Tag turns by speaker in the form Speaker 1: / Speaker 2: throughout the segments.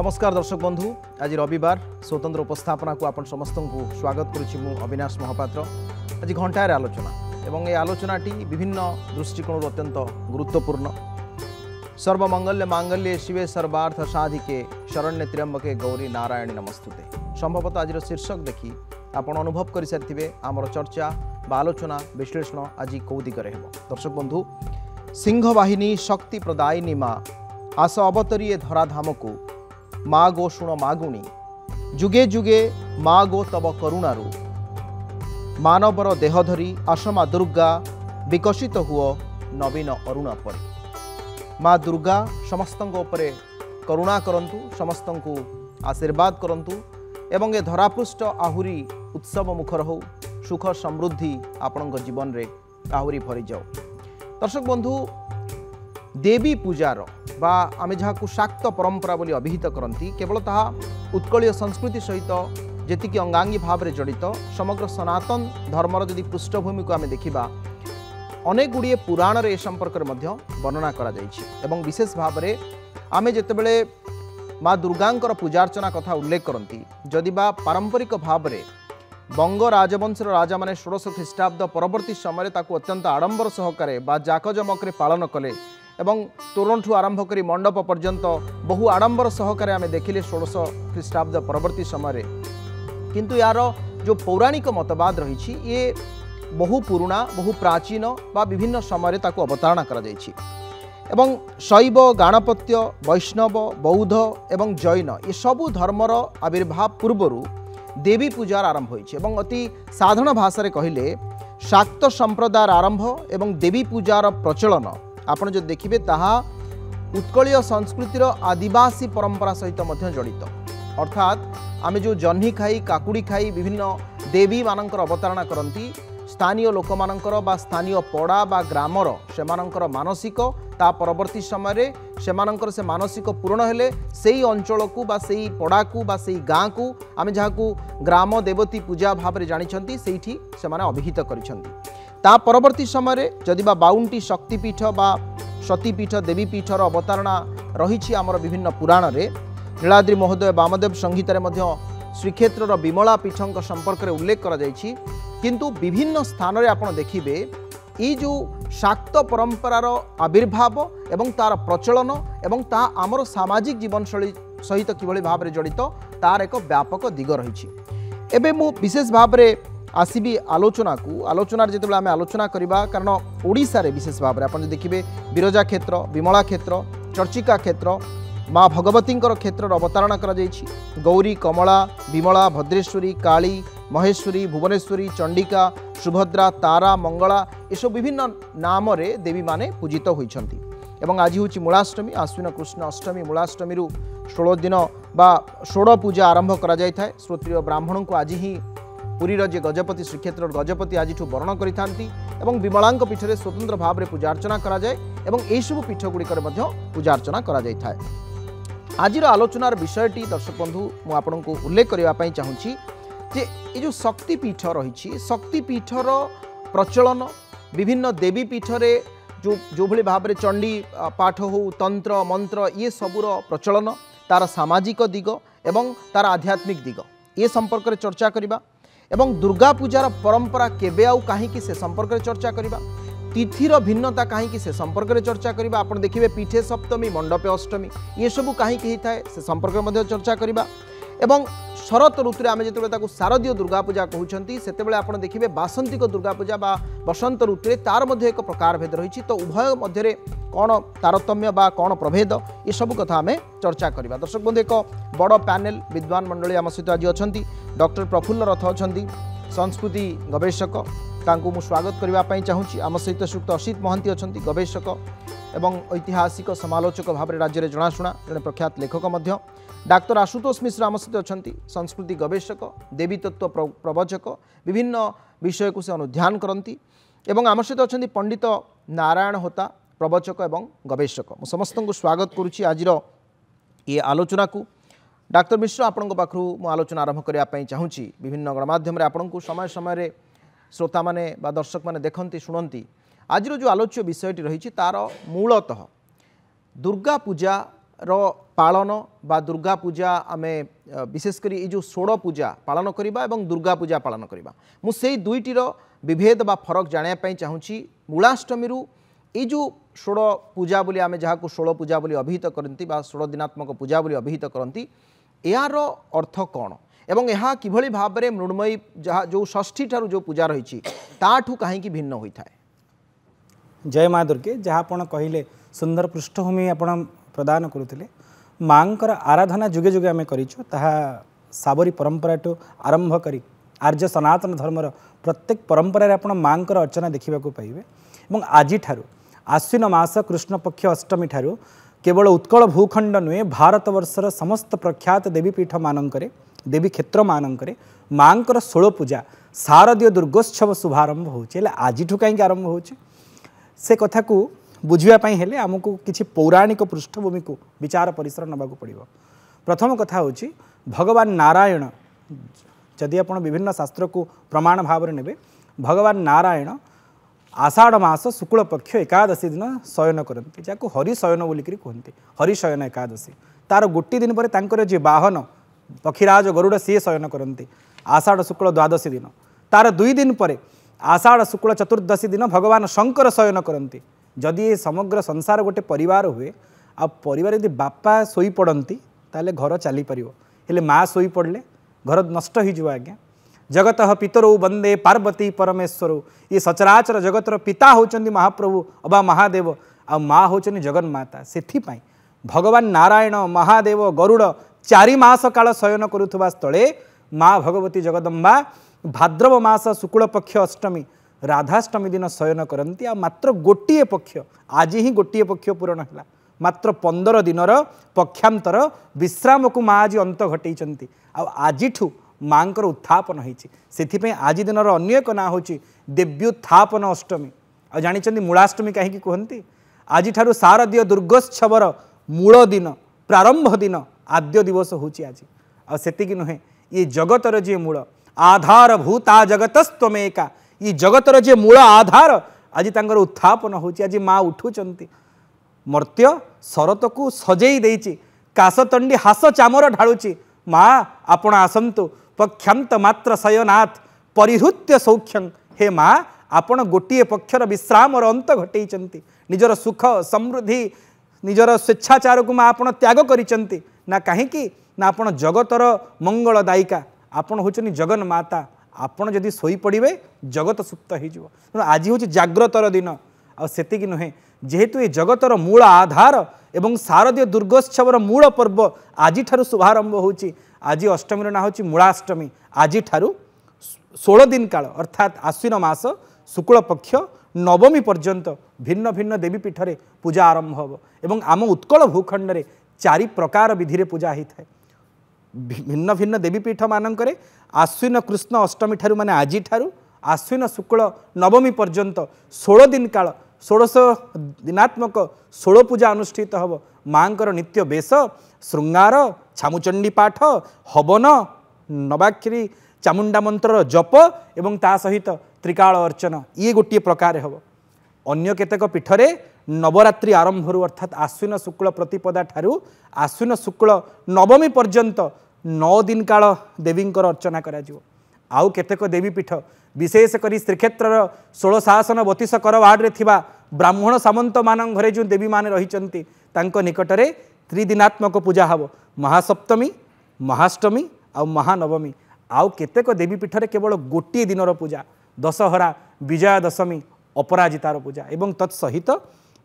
Speaker 1: नमस्कार दर्शक बंधु आज रविवार स्वतंत्र उपस्थापना को आपण समस्त को स्वागत करुच्ची मु अविनाश महापात्र। आज घंटार आलोचना एवं ये आलोचनाटी विभिन्न दृष्टिकोण अत्यंत गुरुत्वपूर्ण। सर्वमंगल्य मांगल्ये शिवे सर्वार्थ साधिके शरण्य त्र्यंबके गौरी नारायणी नमस्तुते। संभवतः आज शीर्षक देखि आपण अनुभव कर सारी आमर चर्चा बा आलोचना विश्लेषण आज कौ दिगरे हेब। दर्शक बंधु सिंह बाहिनी शक्ति प्रदायिनी माँ आस अवतरीये धराधाम को माँ गो शुण मागुणी जुगे जुगे माँ गो तब करुणारू मानवर देह धरी आसमा दुर्गा विकसित हुओ नवीन अरुण परी। माँ दुर्गा समस्त करुणा करंतु, समस्त को आशीर्वाद करंतु एवं ए धरापृष्ठ आहुरी उत्सव मुखर हो, सुख समृद्धि आपण जीवन रे आहुरी भरी जाओ। दर्शक बंधु देवी पूजार बा आमे जहाँ शाक्त परंपरा बोली अभिहित करती केवल ताहा उत्कलीय संस्कृति सहित जेतिकी अंगांगी भाव में जड़ित समग्र सनातन धर्मर जदि पृष्ठभूमि को आमे देखिबा अनेक गुड़िए पुराण रे संपर्क में वर्णना करा जायछि। एवं विशेष भाव में आमे जेतेबेले माँ दुर्गांकर पूजार्चना कथा उल्लेख करती जदि बा पारंपरिक भाव में बंग राजवंशर राजा माने 1600 ख्रीष्टाब्द परवर्ती समय ताकू अत्यंत आडंबर सहकारे बा जाकजमकरे पालन कले एवं तोरणठू आरंभ करी मंडप पर्यंत बहु आडंबर सहकारे आमे देखिले 1600 ख्रीष्टाब्द परवर्ती समय। किंतु यार जो पौराणिक मतवाद रही ये बहु पुराणा बहु प्राचीन बा विभिन्न समय ताकू अवतारणा करा जायछि। एवं शैव गाणपत्य वैष्णव बौद्ध एवं जैन ये सबु धर्मर आविर्भाव पूर्वरु देवी पूजार आरंभ होइछि। एवं अति साधारण भाषा रे कहिले शाक्त संप्रदायर आरंभ एवं देवी पूजार प्रचलन आपण जो देखिबे ताहा उत्कलीय संस्कृतिर आदिवासी परंपरा सहित मध्य जड़ित। अर्थात आमे जो जह्नी खाई काकुड़ी खाई विभिन्न देवी मानकर अवतारणा करती स्थानीय लोक मानकर बा स्थानीय पड़ा बा ग्रामर सेमानकर मानसिक ता परवर्ती समय सेमानकर से मानसिक पूर्ण हेले सेही अंचल को बा सेही पड़ा को बा सेही गाँ को आमे जहाँ को ग्राम देवती पूजा भाव में जानिछंती सेठी सेमाने अभिहित करिछंती। ता परवर्ती समय जदि बा 52टी शक्तिपीठ बा सतीपीठ देवीपीठर अवतारणा रही आमर विभिन्न पुराण रे नीलाद्रि महोदय वामदेव संहितार मध्य श्रीक्षेत्र विमला पीठक संपर्क में उल्लेख करा जायछि। किंतु विभिन्न स्थान रे आपण देखिबे ये जो शाक्त परंपरार आविर्भाव एवं तार प्रचलन एवं ता आमर सामाजिक जीवनशैली सहित किभली भाव में जड़ित तार एक व्यापक दिग रही। एबे मु विशेष भाव में आसबि आलोचना को आलोचनार जिते आम आलोचना करवा कारण ओडिशा रे विशेष भाव में आप देखिए बिरजा क्षेत्र विमला क्षेत्र चर्चिका क्षेत्र माँ भगवती क्षेत्र अवतारणा करा जायछि। गौरी कमला विमला भद्रेश्वरी काली महेश्वरी भुवनेश्वरी चंडिका सुभद्रा तारा मंगला ये विभिन्न नाम रे देवी माने पूजित होइछंती। एवं आज हूँ मूलाष्टमी आश्विन कृष्ण अष्टमी मूलाष्टमी 16 दिन बा षोड़ पूजा आरंभ करा जाय थाए। श्रोत्रिय ब्राह्मण को आज ही पुरीर जे गजपति श्रीक्षेत्र गजपति आज वर्ण करिथांती एवं विमलांक पीठ में स्वतंत्र भाव में पूजार्चना करा जाय एवं एई सब पीठ गुड़िकर पूजार्चना करा जाय थाए। आजिर आलोचनार विषयटी दर्शक बंधु मु आपनकु उल्लेख करने चाहूँगी जे ये जो शक्तिपीठ रही शक्तिपीठर प्रचलन विभिन्न देवीपीठ रे जो भली भाव में चंडी पाठ हो तंत्र मंत्र ये सबूर प्रचलन तार सामाजिक दिग एवं तार आध्यात्मिक दिग ये संपर्क में चर्चा करबा एवं दुर्गा पूजार परंपरा केबे आउ काहीकि से संपर्क में चर्चा करबा तिथिर भिन्नता कहीं से संपर्क में चर्चा करबा। आपण देखिबे पीठे सप्तमी मंडपे अष्टमी ये सबू कहीं थाए से संपर्क में चर्चा करबा। एवं शरत ऋतु आम जो शारदीय दुर्गा पूजा कहते से आप देखिए बासंतिक दुर्गा पूजा बा बसंत ऋतु तार मध्य एक प्रकार भेद रही तो उभय मध्य कौन तारतम्य बा कौन प्रभेद ये सब कथा आम चर्चा करवा। दर्शक बंधु एक बड़ पैनेल विद्वान मंडली आम सहित आज अच्छा डॉक्टर प्रफुल्ल रथ अच्छा संस्कृति गवेषक तांको मु स्वागत करने चाहूँगी। आम सहित श्रीयुक्त असित महांती अच्छा गवेषक एवं ऐतिहासिक समालोचक भाव में राज्य में जनाशुना जड़े प्रख्यात लेखक मध्य डाक्टर आशुतोष मिश्र आम सहित अच्छा संस्कृति गवेषक देवी तत्व प्रवचक विभिन्न विषय को से अनुध्यान करती एवं आम सहित अच्छा पंडित नारायण होता प्रवचक एवं गवेषक मु समस्त को स्वागत करुच्ची आज ये आलोचना को। डाक्टर मिश्र आपण पाखु मु आलोचना आरंभ करने चाहूँगी। विभिन्न गणमाध्यम आपण को समय समय श्रोता माने बा दर्शक माने देखती शुणती आज जो आलोच्य विषयटी रही तार मूलतः दुर्गा पूजा रो पालन बा दुर्गा पूजा आमे विशेषकर ये जो षोड़ पूजा पालन करवा और दुर्गा पूजा पालन करवा मुझे दुईटीर विभेद बा फरक जानापी चाहूँगी मूलाष्टमी ये जो षोड़ पूजा बोली आमे जहाँ को षोड़ पूजा बोली अभिहित करती षोड़ दिनात्मक पूजा बोली अभिहित करती यार अर्थ कौन एवं यह किभली भाव में मृण्मयी जहाँ जो षष्ठी ठारू जो पूजा रही ताठू कहीं भिन्न होता है।
Speaker 2: जय माँ दुर्गे जहाँ आपण कहले सुंदर पृष्ठभूमि आपण प्रदान करुले माँकर आराधना जुगे जुगे आम करूँ साबरी परंपरा टू आरंभ करी आर्य सनातन धर्मर प्रत्येक परंपरा आपण माँकर अर्चना देखा पाइबे और आज आश्विन मास कृष्ण पक्ष अष्टमी ठारू केवल उत्कल भूखंड नुहे भारतवर्षर समस्त प्रख्यात देवीपीठ मानकरे देवी क्षेत्र मानकरे माँकर षोड़ पूजा शारदीय दुर्गोत्सव शुभारंभ होचे आज कहीं आरंभ होचे से कथा को बुझापी हेले आमको किसी पौराणिक पृष्ठभूमि को विचार परिसर नबाक पड़ो। प्रथम कथा होची भगवान नारायण जदि आप विभिन्न शास्त्र को प्रमाण भाव में नेबे भगवान नारायण आषाढ़ मास शुक्ल पक्ष एकादशी दिन शयन करती जहाँ हरिशयन बोलिकी कहते हरिशयन एकादशी तार गोटे दिन पर तांकर जे बाहन पक्षीराज गरुड़ सी शयन करती आषाढ़ शुक्ल द्वादशी दिन तार 2 दिन पर आषाढ़ शुक्ल चतुर्दशी दिन भगवान शंकर शयन करती जदि ये समग्र संसार गोटे परिवार हुए आ परिवार यदि बापा शोई पड़ती ताले घर चली पार हेले माँ शोई पड़े घर नष्ट हो आज्ञा जगत पितरौ वंदे पार्वती परमेश्वर ये सचराचर जगतर पिता होचंदी महाप्रभु अबा महादेव आ माँ होचंदी जगन्माता से भगवान नारायण महादेव गरुड़ 4 मास काल शयन करुवा स्थले माँ भगवती जगदम्बा भाद्रव मास शुक्ल पक्ष अष्टमी राधाष्टमी दिन शयन करती आ मात्र गोटे पक्ष आज ही गोटे पक्ष पूरण है मात्र 15 दिनर पक्षांतर विश्राम को माँ आज अंत घटई आज माँकर उत्थापन होती आज दिन अन्य एक ना हूँ देव्युत्थापन अष्टमी आ जानी मूलाष्टमी कहीं कहती आज शारदीय दुर्गोत्सवर मूल दिन प्रारंभ दिन आद्य दिवस हूँ आज आती नुहे ये जगतर जे मूल आधार भूता जगतस्त्वमेका ये जगतर जे मूल आधार आज तांकर उत्थापन होची आज माँ उठुचंती मर्त्य शरत को सजेई देइची काशतंडी हास चामर ढालुची माँ आपण आसंतु पक्षांत मात्र शयनाथ परिहृत्य सौख्यं हे माँ आपण गोटे पक्षर विश्रामर अंत घटेइचंती निजर सुख समृद्धि निजर स्वेच्छाचार को माँ आपण त्याग करिचंती ना कहीं ना आपण जगतर मंगलदायिका आपण होचनी जगन माता आपण जदि शोई पड़े जगत सुप्त हो आज हूँ जाग्रतर दिन आती नुहे जेहेतु ये जगतर मूल आधार एवं शारदीय दुर्गोत्सवर मूल पर्व आज शुभारंभ होची आज अष्टमी ना हूँ मूलाष्टमी आज 16 दिन काल अर्थात आश्विन मास शुक्ल पक्ष नवमी पर्यंत भिन्न भिन्न देवीपीठ में पूजा आरंभ हो एवं आम उत्कल भूखंड में 4 प्रकार विधि पूजा होता है भिन्न भिन्न देवीपीठ मानक आश्विन कृष्ण अष्टमी ठारू माने आज ठारू आश्विन शुक्ल नवमी पर्यंत 16 दिन काल 16 दिनात्मक षोड़ पूजा अनुष्ठित हम माँकर नित्य बेश श्रृंगार छामुचंडी पाठ हवन नवाक्षरी चामुंडा मंत्र जप एवं ता सहित त्रिकाल अर्चन ये गोटे प्रकार हम अन्य केतेक पीठरे नवरात्रि आरंभ अर्थात आश्विन शुक्ल प्रतिपदा ठारू आश्विन शुक्ल नवमी पर्यंत 9 दिन काल देवींकर अर्चना करा आउ केतेक देवीपीठ विशेष करी श्रीक्षेत्र 16 शासन 32 कर वार्ड रे थिबा ब्राह्मण सामंत मान घरे जो देवी माने रहिचंती तांको निकटरे त्रिदिनात्मक पूजा हब महासप्तमी महाष्टमी आ महानवमी आउ केतेक देवीपीठ केवल गोटे दिनर पूजा दशहरा विजयादशमी अपराजितार पूजा एवं तत्सहित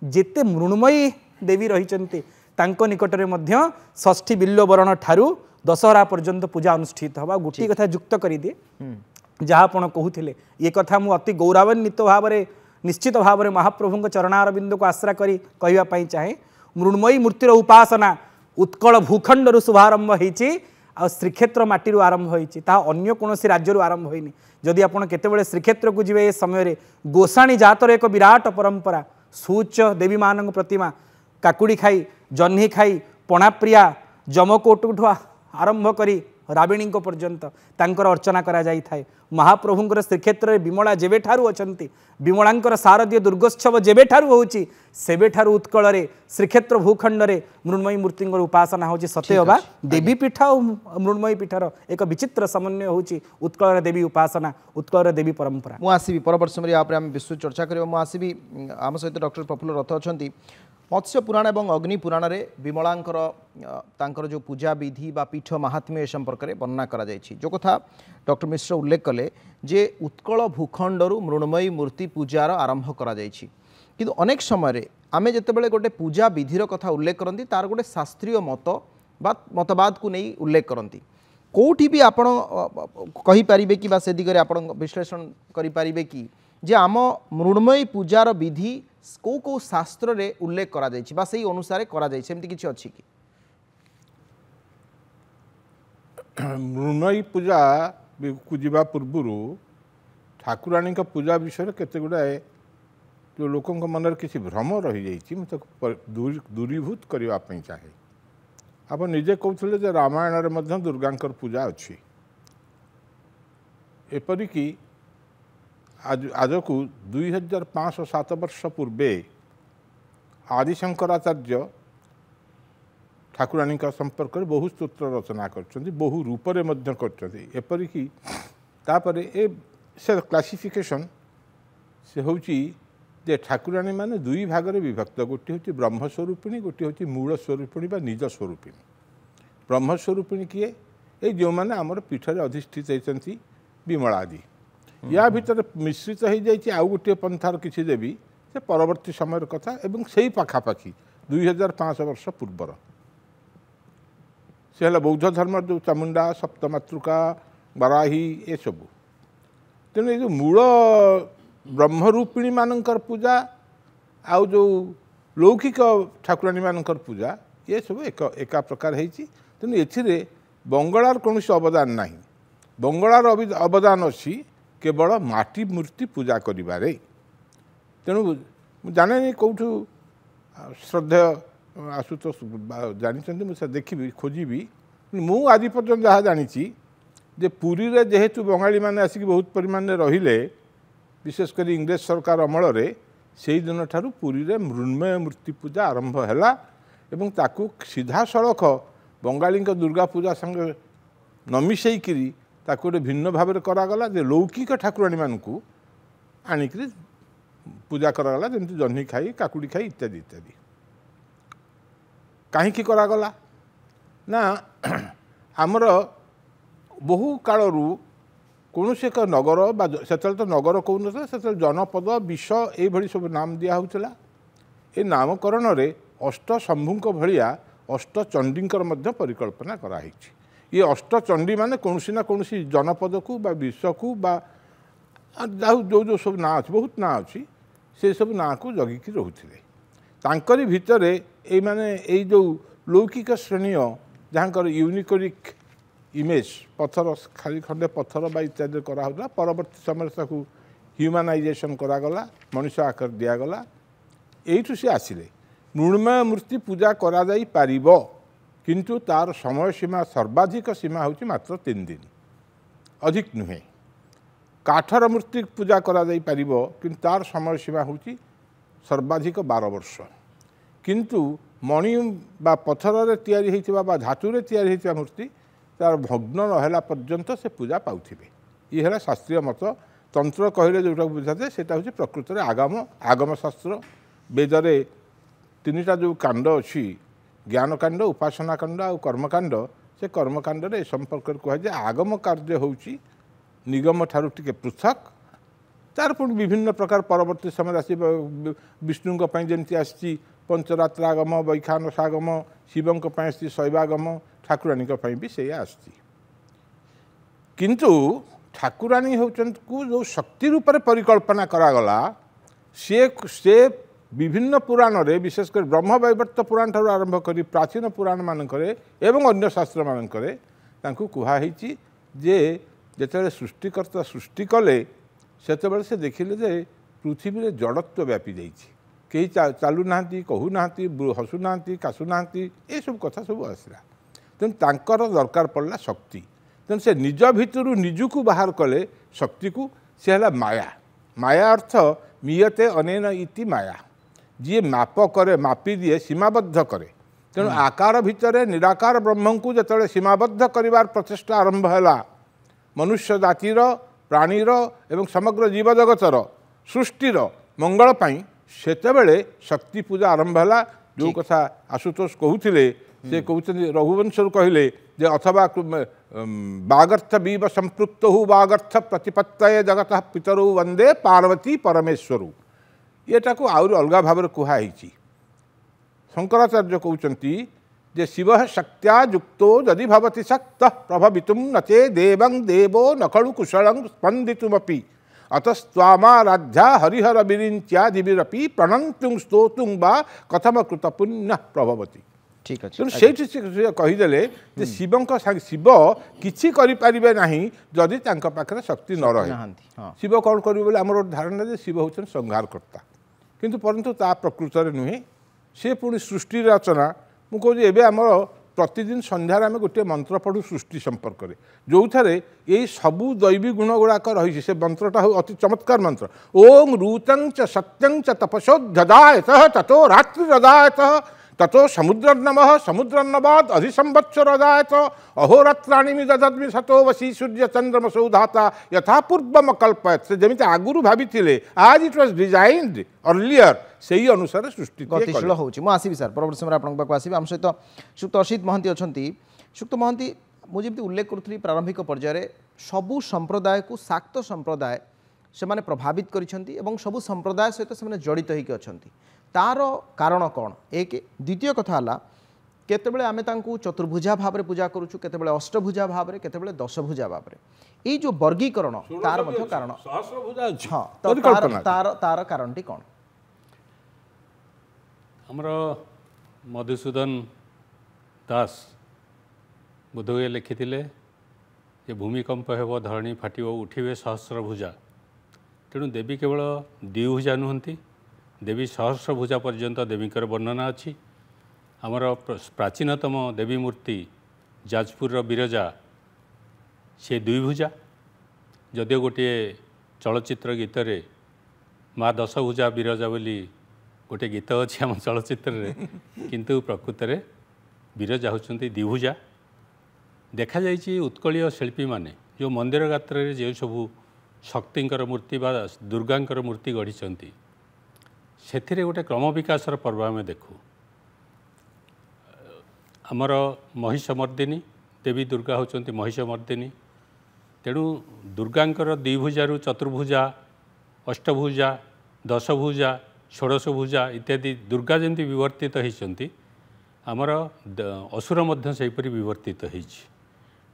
Speaker 2: जेते मृण्मयी देवी रहिचंती तांको निकटरे मध्य षष्ठी बिल्ववरण ठारू दशहरा पर्यंत पूजा अनुष्ठित हवा गोटे कथा युक्त कर दिए जहाँ आपण कहते ये कथा मु अति गौरवान्वित भाव में निश्चित भाव में महाप्रभु चरणारविंद को आश्रा करी कहवाई चाहे मृण्मयी मूर्तिर उपासना उत्कल भूखंड शुभारंभ होती आ श्रीक्षेत्र माटी आरंभ होती अन्य कौन राज्य आरंभ होनी जदि आप केतबेले श्रीक्षेत्र को जीवे समय गोसाणी जातर एक विराट परंपरा सूच देवी मान प्रतिमा काकुड़ी खाई जह्नी खाई पणाप्रिया जमकोटू आरंभ करी राविणी पर्यंत तांकर अर्चना करा जाई थाए महाप्रभुंकर श्रीक्षेत्र में विमला जेबेठारु अछंती विमलांकर शारदीय दुर्गोत्सव जेबेठारु होउची सेबेठारु उत्कल रे श्रीक्षेत्र भूखंड रे मृण्मयी मूर्ति उपासना होची सत्यबा देवी पीठ और मृण्मयी पीठर एक विचित्र समन्वय होची उत्कल देवी उपासना उत्कल देवी परंपरा
Speaker 1: मु आसीबी परवर्त समय आम विस्तृत चर्चा करियो मु आसीबी आम सहित डॉक्टर प्रफुल्ल रथ अछंती मत्स्य पुराण और अग्नि पुराण रे विमलांकर तांकर जो पूजा विधि बा पीठ महात्म्य संपर्क में वर्णना करा जायछि जो कथा डॉक्टर मिश्र उल्लेख कले जे उत्कल भूखंडरू मृण्मयी मूर्ति पूजार आरंभ करा जायछि किंतु अनेक समय आमे जेतेबेले गोटे पूजा विधिर कथा उल्लेख करती तार गोटे शास्त्रीय मत बा मतवाद को नहीं उल्लेख करती कोठी भी आपण कहि परिबे कि बा से दिगरे आपण विश्लेषण करि परिबे कि जे आम मृण्मयी पूजार विधि को शास्त्र रे उल्लेख करा जायछि बा सेही अनुसार करा जायछि एमति किछि अछि कि
Speaker 3: मृण्मयी पूजा को जीवा पूर्व ठाकुराणी का पूजा विषय केते गुड़ाए जो लोकों मन किसी भ्रम रही जाइए मुझे दूरीभूत करने चाहे आप निजे कहते रामायण में दुर्गांकर पूजा अच्छी एपरिक आज को 2507 वर्ष पूर्वे आदिशंकराचार्य ठाकुराणी का संपर्क में बहु स्तोत्र रचना कर बहु रूपरे एपरिक तापर ए से क्लासिफिकेशन से होची जे ठाकुराणी माने दुई भाग में विभक्त गोटे हूँ ब्रह्मस्वरूपिणी गोटे हूँ मूल स्वरूपिणी बा निज स्वरूपिणी ब्रह्मस्वरूपिणी किए ये जो मैंने आमर पीठरे अधिष्ठित होती विमलादि या भितर मिश्रित हो जाइए आउ गोटे पंथार किसी देवी से परवर्ती समय कथा एवं से पाखापाखि 2500 वर्ष पूर्वर से है बौद्ध धर्म जो चामुंडा सप्तमातृका बाराही ये सबू तेणु ये जो मूल ब्रह्मरूपिणी मानकर पूजा आउ जो लौकिक ठाकुराणी मानकर पूजा ये सब एका प्रकार है तेणु एथिरे बंगलार कौन अवदान ना बंगलार अवदान अच्छी केवल माटी मूर्ति पूजा करिबारे तेणु जाने कौटू श्रद्धेय आशुतोष जानी मुझे देखी खोजी मु आज पर्यटन जहाँ जानी जे पुरी रे जेहेतु बंगाली मैंने आसिक बहुत परिमाण रहिले विशेषकर इंग्रेज सरकार अमल से दिन ठारू पुरी रे मृण्मय मूर्ति पूजा आरंभ हैला एवं ताकू सीधा सड़क बंगाली दुर्गा पूजा संगे न मिसेकरी ताकू गोटे भिन्न भाव में करागला जे लौकिक ठाकुराणी मानू आणिक पूजा करागला जमी जह्नी खाई काकुड़ी खाई इत्यादि इत्यादि कहीं करागला ना आमर बहु कालरू कौन से एक नगर से तो नगर कौन से जनपद विष ये सब नाम दिया होता ये नामकरण रे अष्टशंभुक भलिया अष्टचंडींकर मध्य परिकल्पना कराई ये अष्टचंडी माने कौन ना कौन जनपद को बा विश्व को बा जो जो सब ना अच्छी बहुत ना अच्छी से सब ना को जगिकी रोते तांकरी भितर ये माने ये जो लौकिक श्रेणीय जहाँ यूनिकोरिक इमेज पत्थर खाली खंडे पत्थर बा इत्यादि कराला परवर्ती समय ह्यूमानाइजेशन करागला मनुष्य आकार दिगला यू सी आसिले मृण्मय मूर्ति पूजा करा जाई पारिबो किंतु तार समय सीमा सर्वाधिक सीमा होची मात्र 3 दिन अधिक नुहे काठर मूर्ति पूजा करा जाई पारिबो किंतु तार समय सीमा होची सर्वाधिक 12 वर्ष किंतु मणि बा पत्थर रे तैयारी होइतिबा बा धातु रे तैयारी होइतिबा मूर्ति तार भग्न रहला पर्यंत से पूजा पाउथिबे ये है शास्त्रीय मत तंत्र कहले जोटा बुझाते सेटा होची प्रकृत रे आगम शास्त्र वेदरे 3टा जो कांड अच्छी ज्ञान कांड उपासना कांड और कर्मकांड से कर्मकांड रे संपर्क कह जाए आगम कार्य होची निगम ठारू टिके पृथक तार पुणी विभिन्न प्रकार परवर्ती समय आसी विष्णु जमी आसी पंचरात्रागम वैखानसागम शिवों आसी शैवागम ठाकुराणी भी से आसी किंतु ठाकुराणी को जो शक्ति रूप में परिकल्पना करागला से विभिन्न पुराण रे विशेषकर ब्रह्म वैवर्त पुराण ठार आरंभ कर प्राचीन पुराण मानकरे एवं अन्य शास्त्र मानकरे तांकू कुहाई जे जेते सृष्टिकर्ता सृष्टि कले सेते से देखिले जे पृथ्वी रे जड़त्व व्यापी जाइछि कहीं चालू ना कहू ना हसु ना काशु ना ये सब कथा सब आसला तेणु तांकर दरकार पड़ला शक्ति तेणु से निज भितर निजुक बाहर कले शक्ति को सी है माया। माया अर्थ मीयते अनेन इति माया, जी माप करे मापी दिए सीमाबद्ध करे। तेणु आकार भितर निराकार ब्रह्म को जिते सीमाबद्ध करिवार प्रचेष्टा आरंभ है मनुष्य जातिर प्राणीर एवं समग्र जीव जगतर सृष्टिर मंगल पाई सेतेबेले शक्ति पूजा आरंभ है। जो कथा आशुतोष कहते से कहते रघुवंश कहले जे अथवा बागर्थ बीव संपृक्त बागर्थ प्रतिपत्तये जगत पितरौ वंदे पार्वती परमेश्वरु। येटा को आउर अलगा भाव कहुई। शंकराचार्य कहते जे शिव शक्त्या युक्तो यदि भवति शक्त प्रभवितुं नचे देवं देवो न खलु कुशलं स्पंदितुमपि अतस्त्वामाराध्या हरिहर विरिंच्यादिभिरपि प्रणन्तुं स्तोतुं वा कथम कृत पुण्य प्रभवति।
Speaker 1: ठीक अच्छे
Speaker 3: तेणु कहीदेले जे शिव शिव किछि करिपारिबे नाही जदि तांका पाखरे शक्ति न रहे। शिव कौन करिबे बोले हमर धारणा जे शिव होचन संहारकर्ता, किंतु परंतु ता प्रकृत रे नुहे। से पुणी सृष्टि रचना मु कहूँ एवं आमर प्रतिदिन संध्यार आम गोटे मंत्र पढ़ू सृष्टि संपर्क में जो थे ये सबू दैवी गुण गुड़ाक रही से मंत्रटा हो अति चमत्कार मंत्र। ओं रूतं च सत्यं च तपसोद्धदायत ततो रात्रिरदायत ततो समुद्रनमः समुद्रन्नवाद अधिसंवत्सरदायत अहोरात्राणि ददद्मि सतो वसी सूर्य चंद्रमसौ धाता यथा पूर्वम कल्पयत। से जमी आगुरी भाई आज इट वाज डिजाइन्ड अर्लियर से ही अनुसार सृष्टि
Speaker 1: गतिशील होची। मु आसीबी सर परवर्ती समय आपन पाक आसीबी। आम सहित सुक्त असित महंती अछंती। सुक्त महंती मुझे उल्लेख करुथली प्रारंभिक पर्यायर सबु संप्रदाय को शाक्त संप्रदाय से माने प्रभावित करिसेंती एवं सबु संप्रदाय सहित से जड़ित होइके अछंती। तार कारण कौन एक द्वितीय कथा है केतेबेले आमे तांकु चतुर्भुजा भाव में पूजा करूछु केतेबेले अष्टभुजा भाव में केतेबेले दशभुजा भाव में ये जो वर्गीकरण तार मध्य कारण हाँ तो तार कारणटी कौन
Speaker 4: हमर मधुसूदन दास बुधुए लिखिथिले जे भूमिकंप हेब धरणी फाटिब उठिबे सहस्रभुजा। तेणु देवी केवल द्विभुजा नुहंती, देवी सहस्रभुजा पर्यंत देवीकर वर्णना अच्छी। आमर प्राचीनतम देवी मूर्ति जाजपुर बिरजा से द्विभुजा। जदिओ गोटे चलचित्र गीत रे माँ दशभुजा बिरजा बोली गोटे गीत अच्छी आम चलचित्र रे किंतु प्रकृत में बिरजा होती द्विभुजा। देखा जाइए उत्कलीय शिल्पी माने जो मंदिर गात्र रे जो सबू शक्तिंकर मूर्ति बा दुर्गांकर मूर्ति गढ़ी से गोटे क्रम विकासर पर्व आम देखू। आमर महिषमर्दिनी देवी दुर्गा होचंती महिषमर्दिनी। तेणु दुर्गांकर द्विभुजा चतुर्भुजा अष्टभुजा दशभुजा षोडशभुजा इत्यादि दुर्गा जमी विवर्तित होती आमर असुर मध्य सेहीपरि विवर्तित होती।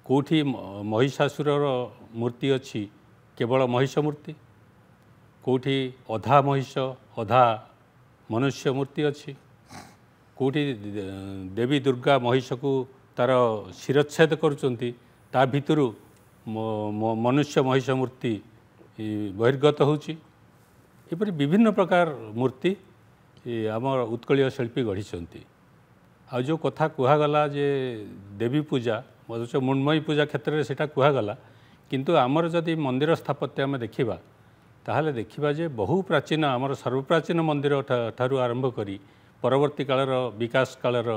Speaker 4: कौटी महिषासुर मूर्ति अच्छी केवल महिष मूर्ति, कौटी अधा महिष अधा मनुष्य मूर्ति अच्छी, कौटी देवी दुर्गा महिष को तार शिरच्छेद करुँच ता भितरु मनुष्य महिष मूर्ति बहिर्गत होची। एपरि विभिन्न प्रकार मूर्ति आम उत्कलीय शिल्पी गढ़ी। आ जो कथा कहगला जे देवी पूजा मृण्मयी पूजा क्षेत्र में सेटा कहगला, किंतु आमर जदि मंदिर स्थापत्य आम देखा ताहले देखिबा जे बहु प्राचीन आमर सर्वप्राचीन मंदिर ठारू आरंभ करी परवर्ती कालर विकास कालर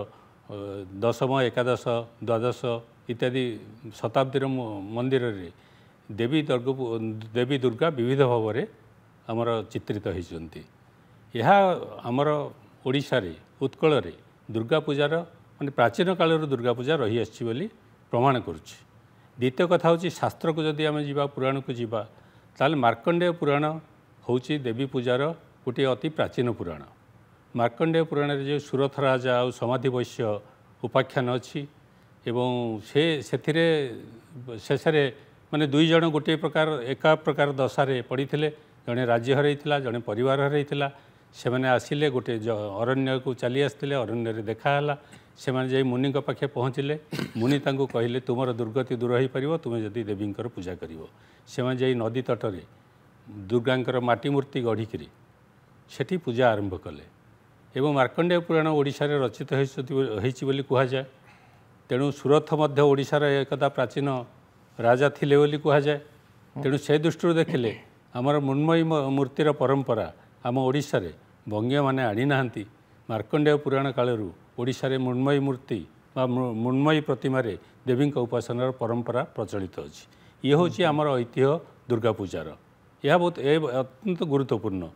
Speaker 4: दशम एकादश द्वादश इत्यादि शताब्दीर मंदिर रे देवी दुर्गा विविध भाव में आमर चित्रित होती। यह आमर ओडिशा रे उत्कल रे दुर्गा पूजार माने प्राचीन कालर दुर्गा पूजा रही आछि बोली प्रमाण करुछि। द्वितीय कथा हूँ शास्त्र को जदि आम जा पुराण को जीवा ताल मार्कंडेय पुराण हूँ देवी पूजार गोटे अति प्राचीन पुराण। मार्कंडेय पुराण रे जो सुरथ राजा और समाधि वैश्य उपाख्यान अच्छी एवं से शेष माने दुई जन गोटे प्रकार एका प्रकार दशारे पड़ी जड़े राज्य हरईला जड़े परिवार हरईला से मैंने आसिले गोटे अरण्य को चली आसते अरण्य देखाला से मैंने मुनि पाखे पहुँचले मुनि तांको कहले तुमर दुर्गति दूर हो पार तुम्हें जदि देवींकर पूजा कर से नदी तटरे दुर्गांकर माटी मूर्ति गढ़िकी सेठी पूजा आरंभ कले एवं मार्कंडेय पुराण ओडिशा रे रचित होइछि बोली कहुए। तेणु सुरथ मध्य ओडिशार एकदा प्राचीन राजा थिले बोली कहुए तेणु से दृष्टि देखिले आमर मृण्मयी मूर्तिर परंपरा आम ओडिशा रे बंगीय माने आनी नाहंती मार्कंडेय पुराण कालरू ओडिशा रे मृण्मयी मूर्ति बा मृण्मयी प्रतिमा रे देवी उपासनार परंपरा प्रचलित अछि ये हूँ आमर ऐतिह्य दुर्गा पूजार यह बहुत अत्यंत गुरुत्वपूर्ण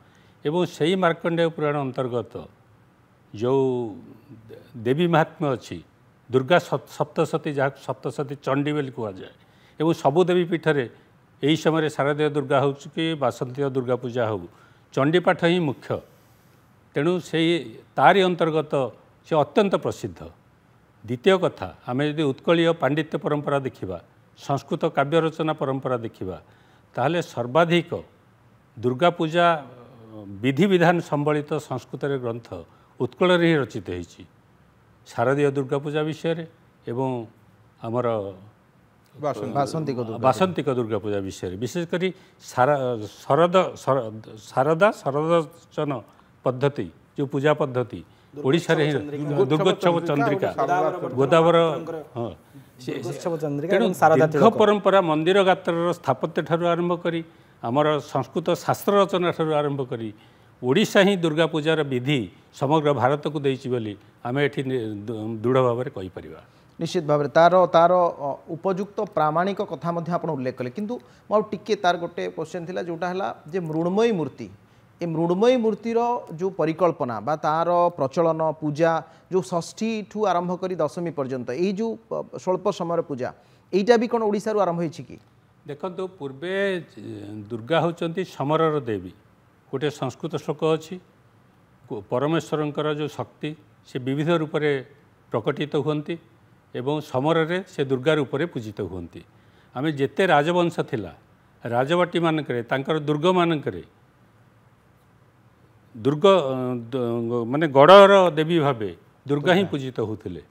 Speaker 4: एवं सही मार्कंडेय पुराण अंतर्गत जो देवी महात्म्य अच्छी दुर्गा सप्तशती जहाँ सप्तशती चंडी बोली कहुए एवं सबु देवी पीठरे यही समय शारदीय दुर्गा हो कि बासंती दुर्गा पूजा हो चंडीपाठ ही मुख्य तेणु से तारी अंतर्गत से अत्यंत प्रसिद्ध द्वितीय कथा आम यदि उत्कलीय पांडित्य परंपरा देखा संस्कृत काव्य रचना परंपरा देखा ताहले सर्वाधिक दुर्गा पूजा विधि विधान संबलित संस्कृत ग्रंथ उत्कल ही रचित होती शारदीय दुर्गा पूजा विषय एवं आमर बासंतिक दुर्गा पूजा विषय विशेषकर शारदा शरदचन पद्धति जो पूजा पद्धति ओडिशा रे दुर्गोत्सव चंद्रिका गोदावर दीर्घ परंपरा मंदिर गात्र स्थापत्य ठारू आरंभ करी आमर संस्कृत शास्त्र रचना ठारू आरंभ करी ओडिशा ही दुर्गा पूजार विधि समग्र भारत को देइछि बोली आमे एठी दृढ़ भाव में कहि परिबा
Speaker 1: निश्चित भाव में तार तार उपयुक्त प्रामाणिक कथा मध्य आपण उल्लेख कले किंतु मो टिके तार गोटे क्वेश्चन थिला जोटा हला जे मृण्मयी मूर्ति ए मृण्मयी मूर्तिर जो परिकल्पना बा तार प्रचलन पूजा जो षष्ठी ठू आरंभ करी दशमी पर्यंत यही जो स्वल्प समय पूजा एटा भी कौन ओडिशा रु आरंभ होइछि कि
Speaker 4: देखो पूर्वे दुर्गा होचंती समरर देवी गोटे संस्कृत श्लोक अच्छी परमेश्वरंकर जो शक्ति से विविध रूप से प्रकटित हुंती एवं समर से दुर्गा रूप से पूजित हुंती आमे जेते राजवंश थिला राजबाटी मानकरे तांकर दुर्ग मानकरे दुर्ग माने गड़र देवी भावे दुर्गा ही पूजित होते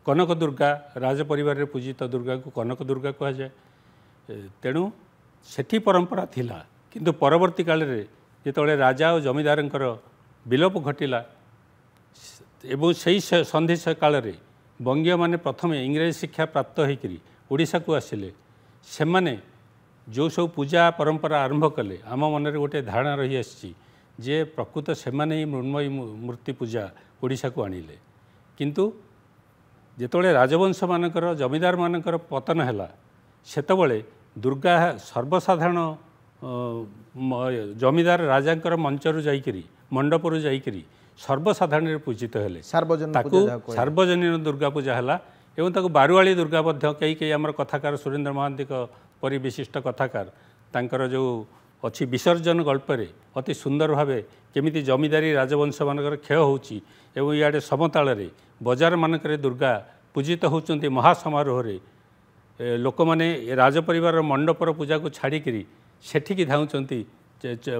Speaker 4: कनक दुर्गा राज परिवार पूजित दुर्गा को कनक दुर्गा कहा जाए तेणु सेठी परंपरा थिला किंतु परवर्ती काल रे जेतबेले राजा और जमीदार विलोप घटिला एवं सही संधि काल रे बंगीय माने प्रथम इंग्रेज शिक्षा प्राप्त होकर ओडिशा को आसिले से माने जो सब पूजा परंपरा आरंभ कले आम मन गोटे धारणा रही आसी जे प्रकृत से ही मृण्मयी मूर्ति पूजा ओडिशा को आनिले किंतु जेतबेले राजवंश मानकर जमीदार मानकर पतन हैला सेतबेले दुर्गा सर्वसाधारण जमीदार राजांकर मंचरू जाइकरी मंडपरू जाइकरी सर्वसाधारण पूजित हेले सार्वजनीन दुर्गा पूजा है एवं ताको बारुआली दुर्गा कई कई आमर कथाकार सुरेंद्र महांती परि विशिष्ट कथाकार तांकर जो अच्छी विसर्जन गल्परे अति सुंदर भावे केमिति जमीदारी राजवंश मानकर क्षय होउची एवं इआडे समताल बजार मानकर दुर्गा पूजित होउचंती महासमारोह लोक मैंने राजपरिवार मंडपर पूजा को छाड़िकी सेठिकी धाउंचंती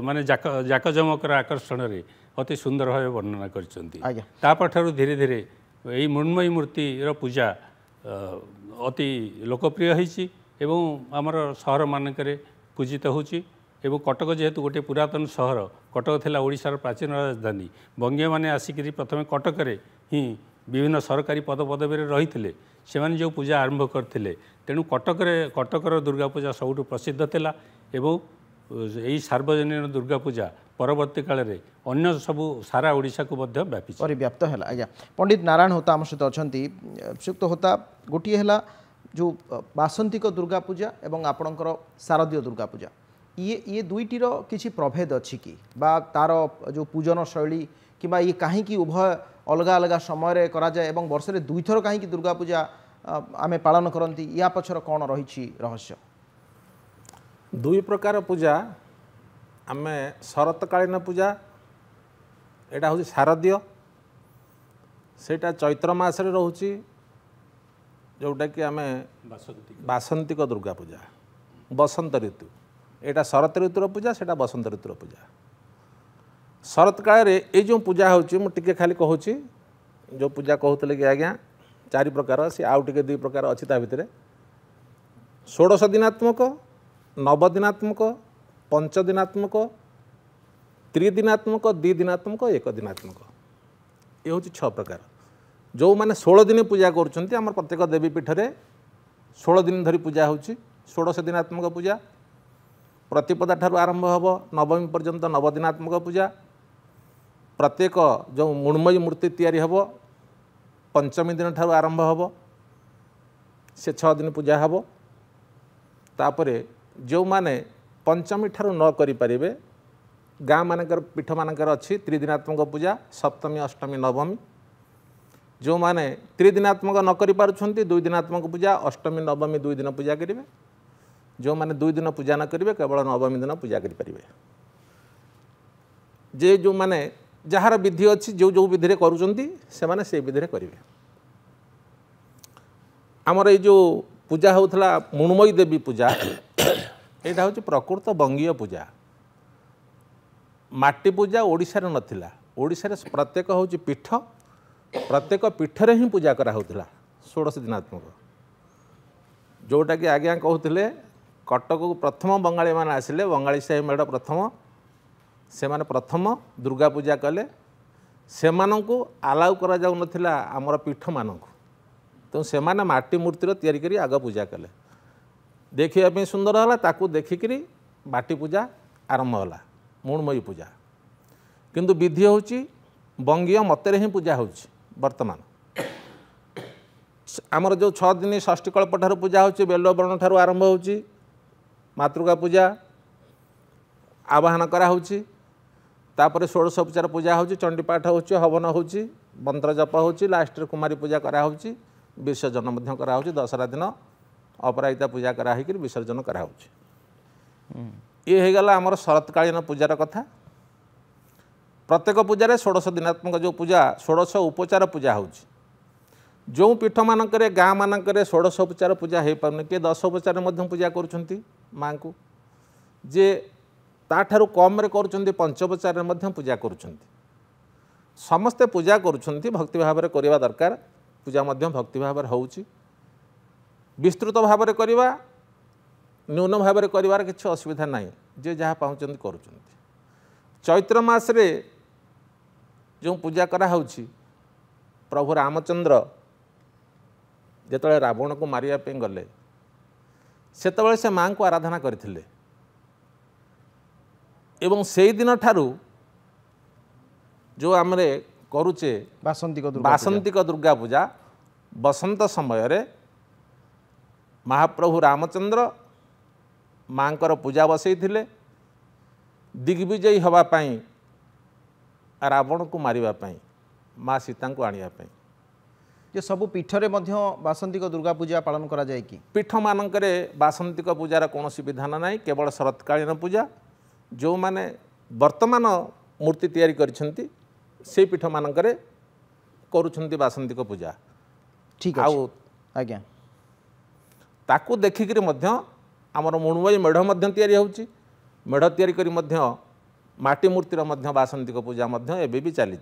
Speaker 4: माने जाकजमकर आकर्षण रे अति सुंदर भाव वर्णना करठार धीरे धीरे यही मृण्मयी मूर्तिर पूजा अति लोकप्रिय होइछि एवं आमर सहर मानकरे पूजित होछि एवं कटक जेहेतु गोटे पुरातन सहर कटक थिला ओडिशार प्राचीन राजधानी बंगीय माने आसिकरी प्रथमे कटक रे ही विभिन्न सरकारी पदपदवी रही से जो पूजा आरंभ करते तेणु कटकर दुर्गा पूजा सबुठ प्रसिद्ध थिला एवं यही सार्वजनीन दुर्गा पूजा परवर्ती काल में अन्य सबू सारा ओडिशा को व्यापी
Speaker 1: परिव्याप्त है आज्ञा पंडित नारायण होता आम सहित अच्छा श्रीयुक्त होता गोटे है जो बासंतिक दुर्गा पूजा एवं आपणकर शारदीय दुर्गा पूजा ये दुईटीर किसी प्रभेद अच्छी कि बा तार जो पूजन शैली कि ये कहीं उभय अलग अलग समय करा जाए एवं वर्ष में दुई थर कहीं दुर्गा पूजा आमे पालन करती या पछर कौन रही रहस्य
Speaker 3: दुई प्रकार पूजा आमे शरतकालीन पूजा एटा हूँ शारदीय सेटा चैत्र मासरे रोची जोटा कि आमे बासंतिक दुर्गा पूजा बसंत ऋतु एटा शरत ऋतुर पूजा सेटा बसंत ऋतुर पूजा शरत काल ये जो पूजा होची मु टिके खाली कहूची जो पूजा कहते कि आज्ञा चारि प्रकार सी आउ टिके दुई प्रकार अच्छी ता भितर 16 दिनात्मक 9 दिनात्मक 5 दिनात्मक 3 दिनात्मक 2 दिनात्मक 1 दिनात्मक ये हूँ 6 प्रकार जो माने 16 दिन पूजा करुँच प्रत्येक देवी पीठ में 16 दिन धरी पूजा होची षोड़श दिनात्मक पूजा प्रतिपदा ठारू आरंभ हब नवमी पर्यंत नवदिनात्मक पूजा प्रत्येक जो मृण्मयी मूर्ति तैयारी हब पंचमी दिन ठारू आरंभ हब से 6 दिन पूजा हब तापरे जो माने पंचमी ठारू न करि परिबे गाँ मानकर पीठ मानकर अच्छी त्रिदिनात्मक पूजा सप्तमी अष्टमी नवमी जो माने त्रिदिनात्मक न करि पारुछंती 2 दिनात्मक पूजा अष्टमी नवमी 2 दिन पूजा करिवे जो माने 2 दिन पूजा न करिवे केवल नवमी दिन पूजा करि परिवे जे जो माने जहार विधि अच्छी जो जो विधि रे करूछंती से माने से विधि रे करिवे हमर ए जो पूजा होउथला मृण्मयी देवी पूजा एटा होची प्रकृत बंगीय पूजा माटी पूजा ओडिशा रे नथिला ओडिशा रे प्रत्येक होची पीठ प्रत्येक पीठरे ही पूजा करा होउथला षोड़श दिनात्मक जोटा कि आज्ञा कहते कटक को प्रथम बंगाली मान आसिले बंगाली साही मेढ़ प्रथम से माने प्रथम दुर्गा पूजा कले से आलाउ करा जाउ नथिला आमर पीठ मानक तो से माने माटी मूर्तिर तैयारी करी आग पूजा कले देखिया पे सुंदर हला ताकू देखिकरी माटी पूजा आरंभ होला मृण्मयी पूजा किंतु विधि होची बंगीय मतेरे ही पूजा होची वर्तमान आमर जो 6 दिन षष्ठी कल्प ठारू पूजा होची बेलवर्ण ठारू आरंभ होची मातृका पूजा आवाहन करा होची तापरे षोड़श उपचार पूजा होची चंडीपाठ होची हवन होची मंत्र जप होची लास्ट कुमारी पूजा करा होची विसर्जन मध्य करा होची दशहरा दिन अपराजिता पूजा करा होकर विसर्जन करा होची ये हो गला आमर शरतकालीन पूजार कथा प्रत्येक पूजा षोड़श दिनात्मक जो पूजा षोड़श उपचार पूजा होची जो पीठ मानक गाँ मानक षोड़श उपचार पूजा हो पारे किए 10 उपचार पूजा करुँच माँ को जे ताठारू कम कर पंचोपचार पूजा करुँच समस्ते पूजा करुँच भक्ति भाव में करवा दरकार पूजा भक्ति भाव होची विस्तृत भाव में करवा न्यून भाव में कर किसी असुविधा नहीं जे जहाँ पाँच कर चैत्र मासरे जो पूजा करा होची प्रभु रामचंद्र जेतले रावण को मारिया पे गले सेतबेले से माँ को आराधना करथिले एवं से दिन ठारू जो आमरे करुचे बासंतिक दुर्गा पूजा बसंत समय रे महाप्रभु रामचंद्र माँकर पूजा बसई दिग्विजयी हवा पाई रावण को मारिबा पाई माँ सीता को आनिया पाई
Speaker 1: ये सब पीठरे बासंतिक दुर्गा पूजा पालन करा जाए कि
Speaker 3: पीठ मानकरे बासंतिक पूजार कौन विधान नहीं केवल शरतकालीन पूजा जो माने वर्तमान मूर्ति तैयारी करिसेंती से पीठ मानकरे करुछंती बासंतिक पूजा
Speaker 1: ठीक
Speaker 3: आउ
Speaker 1: आज्ञा
Speaker 3: ताकू देखिक आमर मृण्मयी मेढ़ तैयारी होची मेढ़ तैयारी करी माटी मूर्तिर बासंतिक पूजा एबे भी चली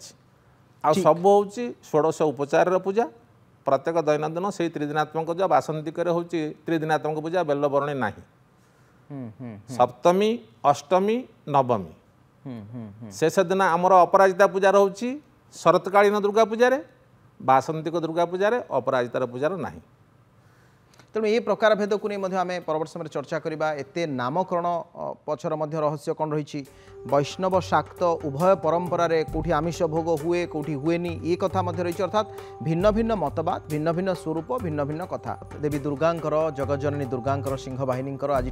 Speaker 3: आ सब होची षोड़श उपचार पूजा प्रत्येक दैनंदिन से त्रिदिनात्मक पूजा बासंतिक होची त्रिदिनात्मक पूजा बेलवरणी नहीं सप्तमी अष्टमी नवमी शेष दिन आमर अपराजिता पूजा रोची शरतकालीन दुर्गा पूजा बासंतिक दुर्गा पूजा अपराजितार पूजार नहीं
Speaker 1: तेणु ये प्रकार भेद को नहीं आम परवर्त समय चर्चा करवा एत नामकरण पछर रहस्य कौन रही वैष्णव शाक्त उभय परंपरा रे कौटी आमिष भोग हुए कौटी हुएनी ये कथा रही अर्थात भिन्न भिन्न मतवाद भिन्न भिन्न स्वरूप भिन्न भिन्न कथा देवी दुर्गांकर जगज्जननी दुर्गांकर सिंहवाहिनी आज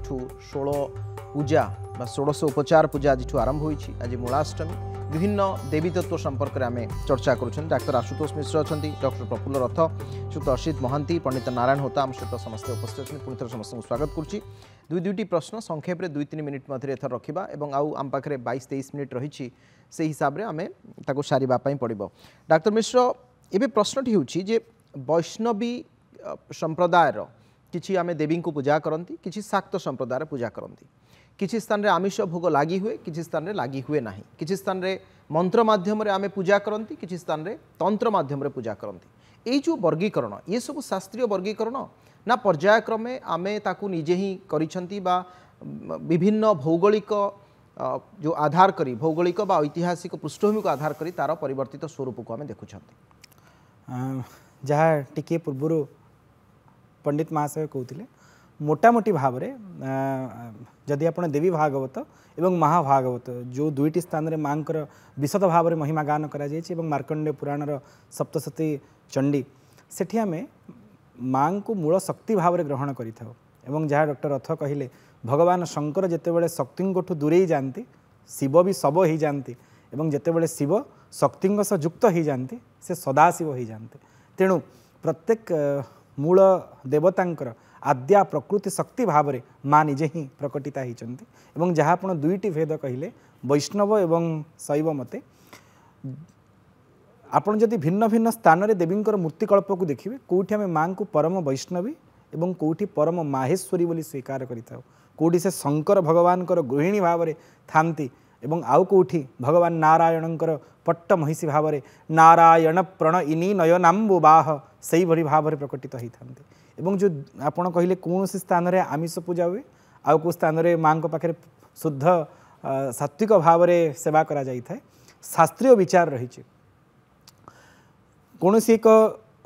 Speaker 1: 16 पूजा षोड़श उपचार पूजा आज आरंभ होती आज मूलाष्टमी विभिन्न देवी तत्व संपर्क में आम चर्चा करुँच डाक्टर आशुतोष मिश्र अच्छा डॉक्टर प्रफुल्ल रथ श्रीयुक्त असित महांती पंडित नारायण होता आम सहित समस्त उपस्थित अच्छे पुणी थर समस्त स्वागत करुच्ची दुईटी प्रश्न संक्षेप में 2-3 मिनिट मध्य एथर रखा और आम पाखे 22-23 मिनिट रही से हिसाब से आम सारे पड़ो डाक्टर मिश्र एवं प्रश्नटी हूँ वैष्णवी संप्रदायर किसी आम देवी को पूजा करती किसी शाक्त संप्रदाय पूजा करती किसी स्थान रे आमिष भोग लगी हुए किसी स्थान रे लगी हुए नहीं किसी स्थान रे मंत्र माध्यम रे आमे पूजा करती किसी स्थान रे तंत्र माध्यम रे पूजा करती ये जो वर्गीकरण ये सब शास्त्रीय वर्गीकरण ना पर्यायक्रमे आमे ताकू निजे ही करिसंती बा विभिन्न भौगोलिक जो आधार करी भौगोलिक बा ऐतिहासिक पृष्ठभूमि को आधार करी तार परिवर्तित स्वरूप को आमे देखुछंती
Speaker 2: जहाँ टिके पूर्व पंडित महाशय कहते मोटामोटी भाव में जदि आप देवी भागवत एवं महाभागवत जो दुईटी स्थान में माँ विशद भाव में महिमा गान कर मार्कंडेय पुराणर सप्तशती चंडी सेठी आम माँ को मूल शक्ति भाव में ग्रहण करें जहाँ डॉक्टर रथ कहले भगवान शंकर जितेबाला शक्ति ठू दूरे जाती शिव भी शव हो जाती जितेबाला शिव शक्ति सह युक्त हो जाती से सदाशिव हो जाते तेणु प्रत्येक मूल देवतांकर आद्या प्रकृति शक्ति भाव में माँ निजे ही प्रकटिता होती जहाँ आप दुईटी भेद कहले वैष्णव एवं शैव मते आपड़ जदि भिन्न भिन्न स्थान में देवींकर मूर्तिकल्प को देखिए कौटी आम माँ को परम वैष्णवी एवं कौटी परम माहेश्वरी बोली स्वीकार करिथाउ कौटी से शंकर भगवान गृहिणी भाव में थांती एवं आउ कौटी भगवान नारायणकर पट्ट महिषी भाव में नारायण प्रणयिनी नयनाम्बुबाह से भली भाव में प्रकटित होता एवं जो आपण कहले कौन स्थान में आमिष पूजा हुए आउ को स्थान में माँ पाखे शुद्ध सात्विक भाव में सेवा करा जाय थाए शास्त्रीय विचार रही कौन एक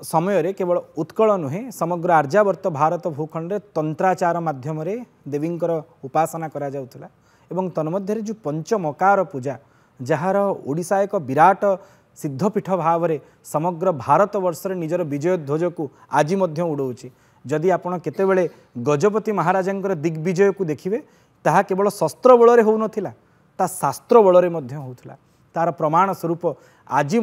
Speaker 2: समय रे केवल उत्कल नुहे समग्र आर्यावर्त भारत भूखंड में तंत्राचार माध्यम देवींकर उपासना करा जाउथला एवं तन्मध्य जो पंचमकार पूजा जार ओडिशा एक विराट सिद्धपीठ भाव में समग्र भारत वर्ष निजर विजय ध्वज को आज उड़ाऊँच जदि आपड़ केतेबेले गजपति महाराजा दिग्विजय को देखिए ताहा केवल शस्त्र बल हो नथिला ता शास्त्र बल होता तार प्रमाण स्वरूप आज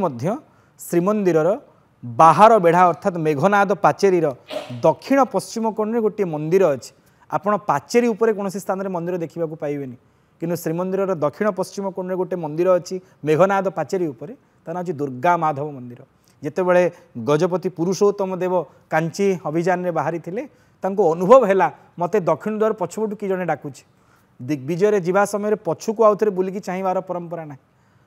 Speaker 2: श्रीमंदिर बाहर बेढ़ा अर्थात मेघनाद पाचेरीर दक्षिण पश्चिम कोण में गोटे मंदिर अच्छे आपड़ पाचेरी उपर कौन स्थान में मंदिर देखा पाइबेनि किंतु श्रीमंदिर दक्षिण पश्चिम कोण में गोटे मंदिर अच्छी मेघनाद पाचेरी उपर तार हूँ दुर्गा माधव मंदिर जितेबाला गजपति पुरुषोत्तम देव कांची अभियान में बाहरी थे अनुभव है मत दक्षिण द्वार पछपटू कि जड़े डाकुचे दिग्विजय जावा समय पछुक आउ थे बुलिकी चाहबार परंपरा ना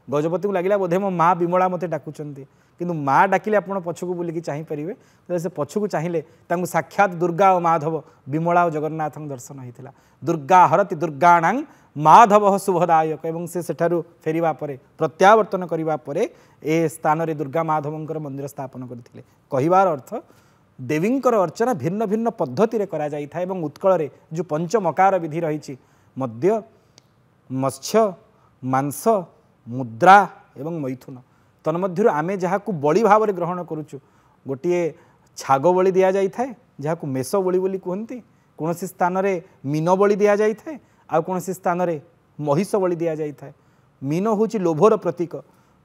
Speaker 2: गजपति को लगे बोधे मो माँ विमला मत डाकुंट किंतु माँ डाकिले आप पछुक बुलिकी चाहिए से पछुक चाहिए साक्षात दुर्गा और माधव विमला और जगन्नाथ दर्शन होता दुर्गा हरति दुर्गाणां माधव शुभदायक एवं से सेठारु फेरिबा परे प्रत्यावर्तन करिबा परे ए स्थान रे दुर्गा माधवंकर मंदिर स्थापन करथिले कहिबार अर्थ देवींकर अर्चना भिन्न भिन्न पद्धति रे करा जाई था एवं उत्कल रे जो पंचमकार विधि रही मद्य मत्स्य मांस मुद्रा एवं मैथुन तन्मध्य आमे जहाँ को बलि भाव में ग्रहण करुचु गोटे छाग बलि दि जाए जहाँ को मेष बलि बोली कहते कौन स्थान में मीन बलि दि जाए आ कौन स्थान में महिष बलि दि जाए मीन हूँ लोभर प्रतीक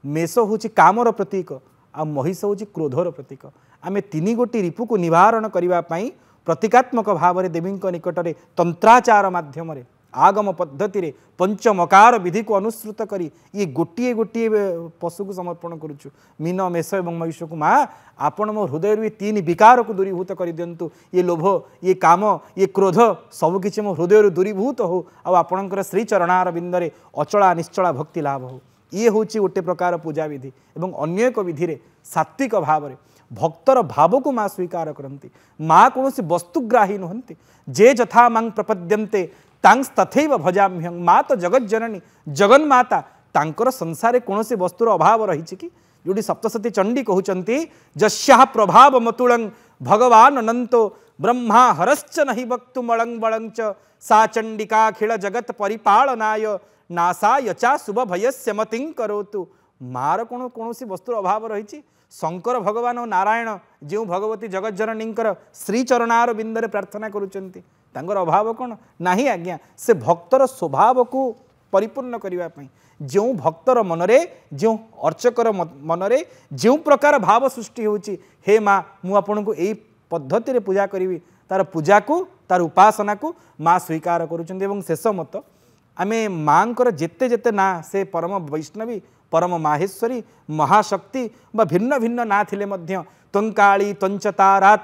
Speaker 2: मेष हूँ कामर प्रतीक आ महिष हूँ क्रोधर प्रतीक आम तीन गोटी रिपु को निवारण करने प्रतीकात्मक भाव में देवी निकट में तंत्राचार माध्यम आगम पद्धति रे पंचमकार विधि को अनुसृत करी ये गोटे गोटे पशु को समर्पण करुचु मीन मेष एवं महिष को माँ आपण मो हृदय ये तीन विकार को दूरीभूत कर दिंतु ये लोभ ये काम ये क्रोध सबकि मो हृदय दूरीभूत हो आपणकर श्रीचरणार बिंदरे अचला निश्चला भक्ति लाभ हो ये हूँ गोटे प्रकार पूजा विधि एवं अन्य एक विधि रे सात्विक भाव में भक्तर भाव को माँ स्वीकार करती माँ कौन वस्तुग्राही नुहंती जे जथा मां प्रपद्यन्ते तांस तथैव भजाम्यहं माँ तो जगत जननी जगन्माता तांकर संसार कौन वस्तुर अभाव रही कि जोटी सप्तशती चंडी कहते जस्याः प्रभाव मतुलं भगवान अनंतो ब्रह्मा हरश्च नहीं वक्तु मलंग बलंच सा चंडिकाखिल जगत परिपालनाय नासाय चा शुभ भयस्य मतिं करोतु मार कौन वस्तुर अभाव रही शंकर भगवान और नारायण जो भगवती जगत जननींकर श्रीचरणार बिंदरे प्रार्थना करुचंती तांकर अभाव कौन नहीं आज्ञा से भक्तर स्वभाव को परिपूर्ण करने जो भक्तर मनरे जो अर्चकर मनरे जो प्रकार भाव सृष्टि होची हे माँ मु आपन को यही पद्धति पूजा करी तार पूजा को तार उपासना को माँ स्वीकार करुचंती एवं शेष मत आमे माँकर जेते जेते ना से परम वैष्णवी परम माहेश्वरी महाशक्ति बा भिन्न भिन्न ना थिले मध्य तंकाली तंचतारा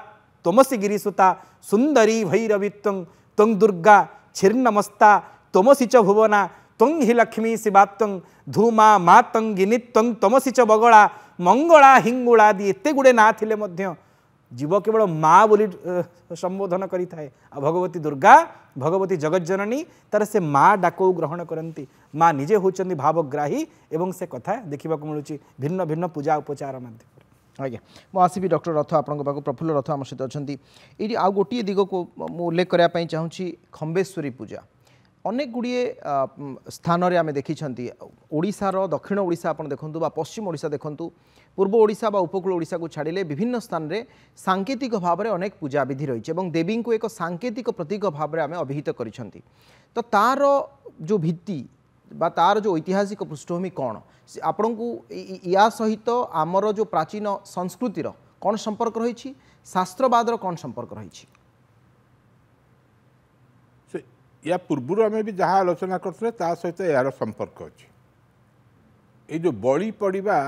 Speaker 2: तमसी गिरीसुता सुंदरी भैरवित्वं तंग दुर्गा छिन्नमस्ता तमसी च भुवना तंग हि लक्ष्मी शिवात्वं धूमा मातंग गिनित्वं तमसी च बगला मंगला हिंगुलादि एते गुड़े ना थिले मध्य जीव केवल माँ बोली संबोधन करी थाए भगवती दुर्गा भगवती जगत जननी तार से माँ डाक ग्रहण करती माँ निजे होचंदी भावग्राही एवं से कथा देखा मिलूँ भिन्न भिन्न पूजा उपचार माध्यम
Speaker 1: आज्ञा मु आसबि डॉक्टर रथ आपण पाक प्रफुल्ल रथ आम सहित अच्छा ये आउ गोटे दिग को मु उल्लेख करने चाहूँगी खम्बेश्वरी पूजा अनेक गुड़िए स्थान रे आमे देखिछंती ओडिशार दक्षिण ओडिशा आपण देखंतु बा पश्चिम ओडिशा देखंतु पूर्व ओडिशा बा उपकूल ओडिशा को छाड़िले विभिन्न स्थान रे सांकेतिक भाव में अनेक पूजा विधि रही और देवी को एक सांकेतिक प्रतीक भाव में आमे अभिहित करिछंती तो तार जो भित्ति बा तार जो ऐतिहासिक पृष्ठभूमि कौन आपण को या सहित आमर जो प्राचीन संस्कृतिर कौन संपर्क रही शास्त्रवादर कौन संपर्क रही
Speaker 3: या पूर्व आम भी जहाँ आलोचना करते सहित यार संपर्क अच्छे ये जो बड़ी पड़ा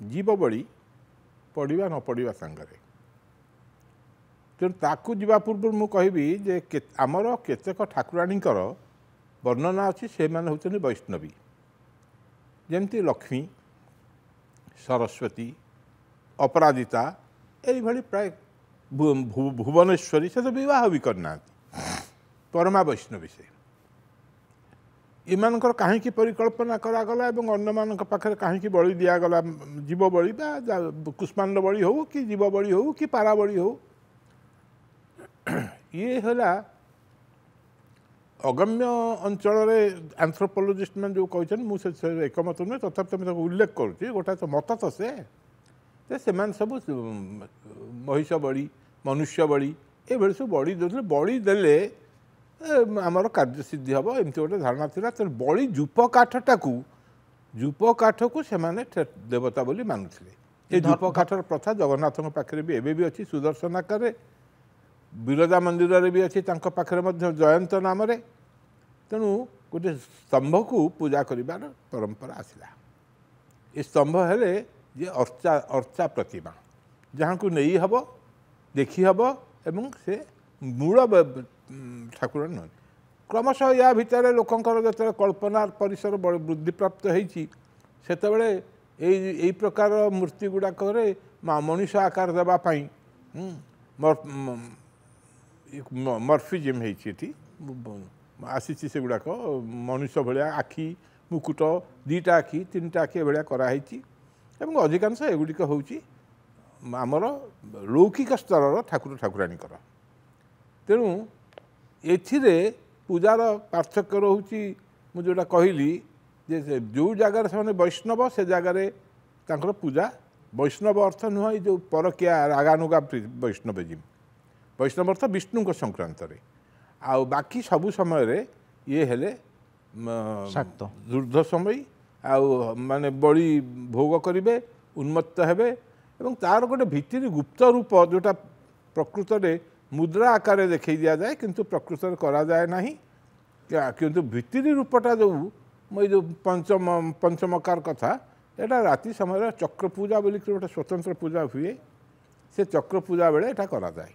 Speaker 3: जीव बड़ी पड़ा न पड़ा सांगरे तेणु ताकू जीवा पूर्व मु कहबी जे आमर केतेक ठाकुराणींकर वर्णना अच्छी से मैंने होती वैष्णवी जमती लक्ष्मी सरस्वती अपराजिता यही प्राय भुवनेश्वरी से तो विवाह भी करना परमा वैष्णवी से इमानकर कहीं परिकल्पना करागला एवं अन्य मान पाखे कहीं बलि दिगला जीव बलि कुष्मांड बलि हो कि जीव बलि हो कि पारा बलि हो ये है अगम्य अंचल एंथ्रोपोलोजिस्ट मैंने जो कहते मुझे एकमत नुहे तथापि तुम उल्लेख करुच्ची गोटा तो मत तो से सब महिष बड़ी मनुष्य बड़ी ये सब बड़ी दे बड़ी देले आमर कार्यसिद्धि हम एमती गोटे धारणा था तेणु बड़ी जूप काठटा जूप काठ को सेमाने देवता बोली मानुले ये जूप काठर प्रथा जगन्नाथ पाखे भी एवं भी अच्छी सुदर्शन आकार बिरजा मंदिर भी अच्छी पाखे जयंत नाम तेणु गोटे स्तंभ को पूजा कर परंपरा आसला ये स्तंभ है जे अर्चा अर्चा प्रतिमा जहाँ को नहीं हब देखी हब एवं से मूल ठाकुर नुह क्रमशः या भितर लोकंर जो कल्पना परिसर वृद्धि प्राप्त होती प्रकार मूर्ति गुड़ाक मनुष्य आकार देवाई मर्फिजम होती आसी से गुड़ाक मनुष्य भाया आखि मुकुट दीटा आखि तीनटा आखि भाया कराई अधिकांश एगुड़िक हूँ आमर लौकिक स्तर ठाकुर ठाकुराणीकर तेणु एथिरे पूजार पार्थक्य रोची मुझे कहली जे जो जगार से वैष्णव से जगार तांकर पूजा वैष्णव अर्थ नुह जो परकिया रागानुगा वैष्णवजिम वैष्णव अर्थ विष्णु संक्रांत आउ बाकी सबु समय ये हेले दुर्ध समय आउ माने बड़ी भोग करेंगे उन्मत्त हेबे एवं तार गोटे भितर गुप्त रूप जोटा प्रकृत में मुद्रा आकार देखा दि जाए किंतु प्रकृत में करा जाए ना किंतु भित्री रूपटा जो मैं जो पंचमकार कथा यहाँ राति समय चक्र पूजा बोल गोटे स्वतंत्र पूजा हुए से चक्र पूजा बेले यहाँ करा जाए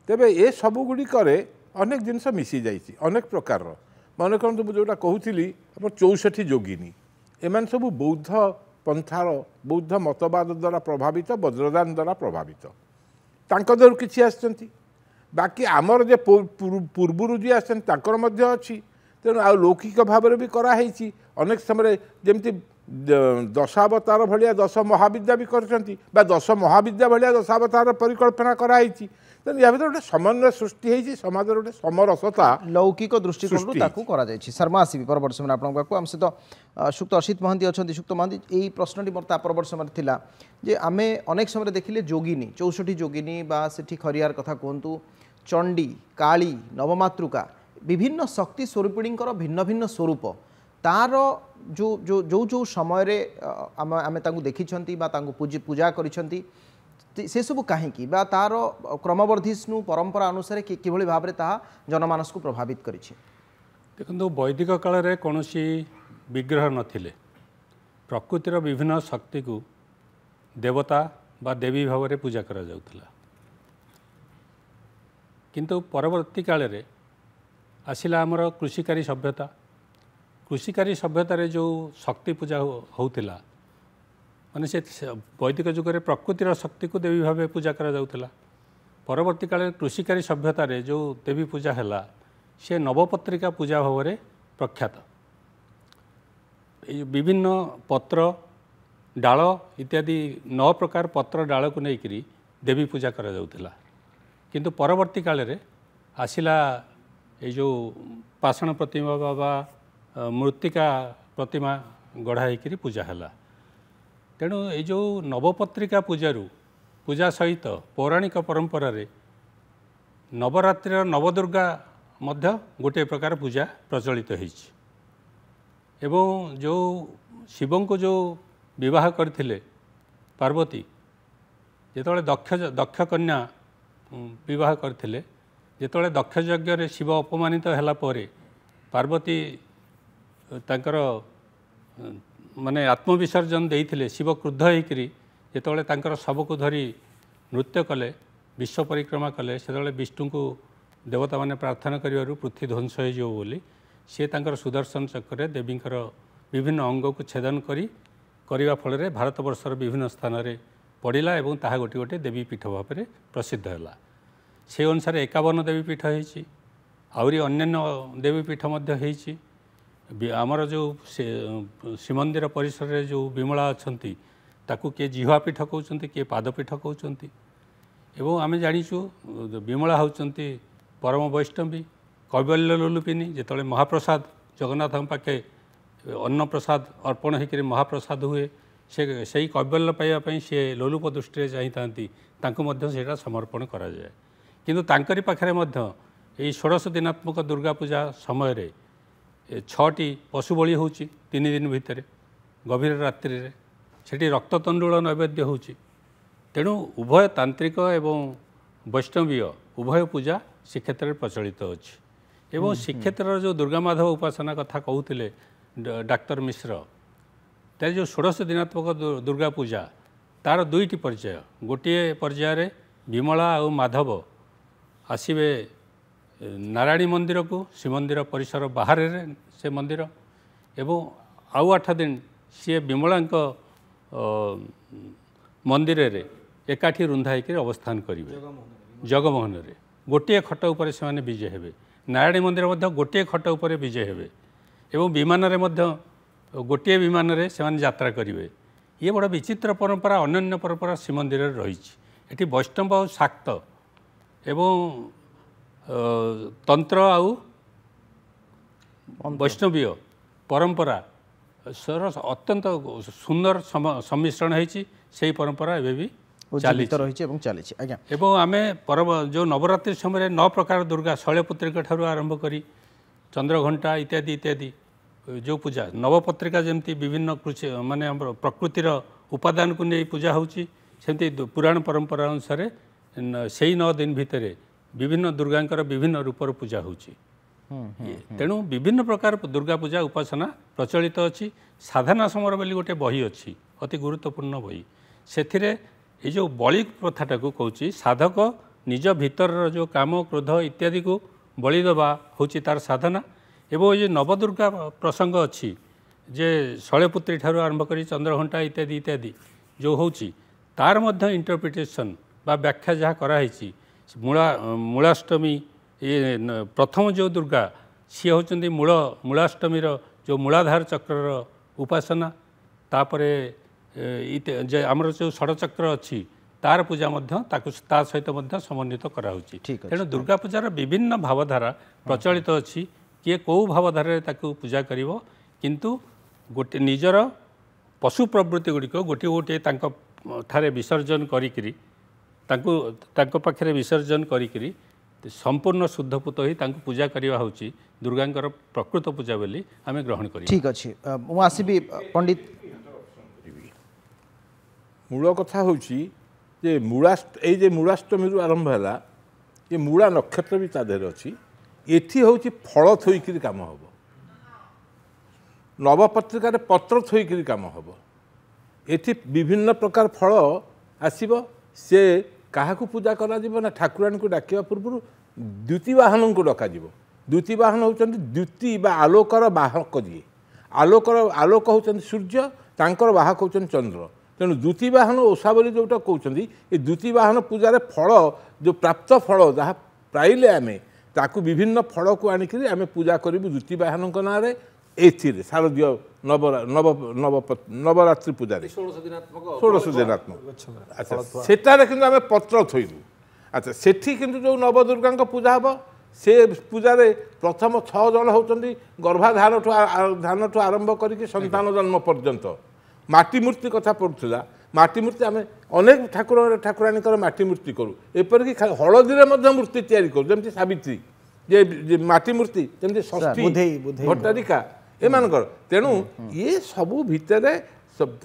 Speaker 3: तेबे ये सब गुड़िक अनेक जिनस मिसी जाइए अनेक प्रकार मन कर जोटा कहूली आप 64 जोगिनी एम सब बौद्ध पंथार बौद्ध मतवाद द्वारा प्रभावित वज्रदान द्वारा प्रभावित तांकर किसी आसचंती बाकी आमर जे पूर्वर जी आसर अच्छी तेणु आ लौकिक भाव में भी कराई अनेक समय जमती दशावतार भाया 10 महाविद्या भी कर 10 महाविद्या भाया दशावतार परिकल्पना कराई तेणु या भर गोटे समन्वय सृष्टि होती समाज गोटे समरसता
Speaker 1: लौकिक दृष्टिकोण शर्मा आसबि परवर्त समय आपको आम सहित सुक्त असित महांती अच्छा सुक्त महांती यही प्रश्नटी मोर परवर्त समय थिला जे आमे अनेक समय देखिले जोगिनी 64 जोगिनी बा सेठी खरियार कथा कहतु चंडी काली नवमातृका विभिन्न शक्ति स्वरूपिणींकर भिन्न भिन्न स्वरूप तार जो जो जो जो समय आमे देखी पूजा करिसेंती से सब कहीं तार क्रमवर्धिष्णु परंपरा अनुसार किभली भाव में ताहा जनमानस को प्रभावित करिछि
Speaker 4: देखो वैदिक काल में कौन विग्रह नथिले प्रकृतिर विभिन्न शक्ति को देवता बा देवी भाव में पूजा करा जाउथला किंतु परवर्ती काल रे आसिला आमर कृषिकारी सभ्यतार जो शक्ति पूजा होउतिला माने से वैदिक जुगे प्रकृतिर शक्ति को देवी भाव पूजा करा जाउथला परवर्ती काल कृषिकारी सभ्यतार जो देवी पूजा है से नवपत्रिका पूजा भाव में प्रख्यात विभिन्न पत्र डाल इत्यादि 9 प्रकार पत्र डाल को लेकर देवी पूजा करा जाउथिला किंतु परवर्ती काल रे आसिला ये जो पाषाण प्रतिमा बा मृत्तिका प्रतिमा गढ़ा होकर पूजा है तेणु ये जो नवपत्रिका पूजा सहित पौराणिक परंपरा रे नवरात्रि नवदुर्गा मध्य गोटे प्रकार पूजा प्रचलित होइछि एवं जो शिवं को जो विवाह करथिले पार्वती जेतोले दक्ष कन्या विवाह करथिले जेतोले दक्ष यज्ञ रे शिव अपमानित हैला परे पार्वती तांकर माने आत्मविसर्जन देइथिले शिव क्रुद्ध होइकरी जेतोले तांकर शव को धरी नृत्य कले विश्व परिक्रमा कले सेतोले विष्णु को देवता माने प्रार्थना करिवारु पृथ्वी ध्वंस हो जो बोली सी तांकर सुदर्शन चक्र देवींकर विभिन्न अंग को छेदन करिवा फल रे भारतवर्षर विभिन्न स्थान रे पड़िला एवं ताहा गोटे गोटे देवी पीठ भाव में प्रसिद्ध है से अनुसार 51 देवी पीठ होइछि आउरी अन्यान्य देवी पीठ मध्य होइछि आमर जो श्रीमंदिर परिसर रे जो विमला अछंती ताकू किए जिह्वा पीठ कहउछंती किए पादपीठ कहउछंती एवं आमे जानिछु विमला होउछंती परम वैष्णवी कैवल्य लोलुपिनी जेतले महाप्रसाद जगन्नाथ पाखे अन्न प्रसाद अर्पण होकर महाप्रसाद हुए से कैवल्य पाइबापी सी लोलुप दृष्टि चाहिए से समर्पण कराए किंतु तांकरी पाखरे यही 16 दिनात्मक दुर्गा पूजा समय 6टी पशु बलि हो 3 दिन भितर गभीर रात्रि से रक्ततंडुल नैवेद्य हो तेणु उभय तांत्रिक एवं वैष्णवीय उभय पूजा श्रीक्षेत्र में प्रचलित अच्छी एवं श्रीक्षेत्र जो दुर्गा माधव उपासना कथा कहते डाक्तर मिश्र तार जो 16 दिनात्मक दुर्गा पूजा तार 2टी पर्याय गोटे पर्याय विमला और माधव आसवे नारायणी मंदिर को श्रीमंदिर परिसर बाहर से मंदिर एवं आउ 8 दिन सी विमला मंदिर रे एकाठी रुंधा होकर अवस्थान करेंगे जगमोहन रे गोटे खट उपर से विजय हेबे नारायणी मंदिर गोटे खट उपर विजय हेबे एवं विमान रे गोटे विमान रे से यात्रा करेंगे ये बड़ा विचित्र परंपरा अन्य परंपरा श्रीमंदिर रही एटी वैष्णव और शाक्त एवं तंत्र आउ वैष्णवीय परंपरा सरस अत्यंत सुंदर सम्मिश्रण होती से परंपरा एवं भी
Speaker 1: जीवित रही आज्ञा
Speaker 4: एवं आमे जो नवरात्रि समय 9 प्रकार दुर्गा शैलपुत्रिका ठारू आरंभ करी चंद्रघंटा इत्यादि इत्यादि जो पूजा नवपत्रिका जमती विभिन्न कृषि माने प्रकृतिर उपादान को नहीं पूजा होची सेमती पुराण परंपरा अनुसार से 9 दिन भितर विभिन्न दुर्गांकर विभिन्न रूपर पूजा होची तेणु विभिन्न प्रकार दुर्गा पूजा उपासना प्रचलित अच्छी साधना समर बोली गोटे बही अच्छी अति गुरुत्वपूर्ण बही से ये जो बलि प्रथाटा को कहूँ साधक निज भीतर जो काम क्रोध इत्यादि को बलि देवा होची तार साधना एवं ये नवदुर्गा प्रसंग अच्छी जे शैलपुत्री ठारू आरंभ करी चंद्रघंटा इत्यादि इत्यादि जो होची तार मध्य इंटरप्रिटेशन बा व्याख्या जहाँ कराई मूलाष्टमी ये प्रथम जो दुर्गा सी होचंदी मूलाष्टमीर जो मूलाधार चक्र उपासना तापरे आमर जो षड़चक्र अच्छी तार पूजा ता सहित समन्वित कराउची तेणु दुर्गा पूजार विभिन्न भावधारा प्रचलित अच्छी किए कौ भावधारा ताकू पूजा करिवो किंतु गोटे निजर पशु प्रवृत्ति गुड़िक गोटे गोटे ठारे विसर्जन करिकरी तांको पाखरे विसर्जन करिकरी संपूर्ण शुद्धपूत ही तांको पूजा करवा होची दुर्गांकर प्रकृत पूजा बोली आमे ग्रहण करी
Speaker 1: ठीक अच्छे आसबि पंडित
Speaker 3: मूल कथा होची जे मूलाष्टमी आरंभ है ये मूला नक्षत्र भी तादेह अच्छी एठी होची फल थोईकरी काम हम नवपत्रिकार पत्र थोईकरी काम हम एठी विभिन्न प्रकार फल आसीबो से काहाकू पूजा करा जीवो ना ठाकुरानी को डाकिया पूर्व द्युतिवाहन को डका जीवो द्युतिवाहन होचंती द्युति बा आलोकर बाहक दिए आलोक होचंती सूर्य तांकर बाहक होचंती चंद्र तेणु द्युतिवाहन ओषा बोली जोटा कहते ये द्युतिवाहन पूजार फल जो प्राप्त फल जहाँ पाइले आमे ताकू विभिन्न फल को आनिक आमे पूजा करूँ द्युतिवाहन ना एथि शारदीय ନବରାତ୍ରି ପୂଜାରେ 16 ଦିନାତ୍ମକ ଆଚ୍ଛା ସେଠାରେ କିନ୍ତୁ ଆମେ ପତ୍ର ଥୋଇଲୁ। ଆଚ୍ଛା ସେଠି କିନ୍ତୁ ଯେଉଁ ନବଦୁର୍ଗାଙ୍କ ପୂଜା ହେବ ସେ ପୂଜାରେ ପ୍ରଥମ 6 ଜଣ ହେଉଛନ୍ତି ଗର୍ଭାଧାନଠୁ ଆରମ୍ଭ କରିକି ସନ୍ତାନ ଜନ୍ମ ପର୍ଯ୍ୟନ୍ତ। ମାଟି ମୂର୍ତ୍ତି କଥା ପଡ଼ୁଥିଲା। ମାଟି ମୂର୍ତ୍ତି ଆମେ ଅନେକ ଠାକୁରାଣୀଙ୍କର ମାଟି ମୂର୍ତ୍ତି କରୁ, ଏପରିକି ହଳଦୀରେ ମଧ୍ୟ ମୂର୍ତ୍ତି ତିଆରି କରୁ, ଯେମିତି ସାବିତ୍ରୀ ଯେ ମାଟି ମୂର୍ତ୍ତି, ଯେମିତି ଷଷ୍ଠୀ ଭଟ୍ଟାରିକା ଏମାନଙ୍କର। ତେଣୁ ଇଏ ସବୁ ଭିତରେ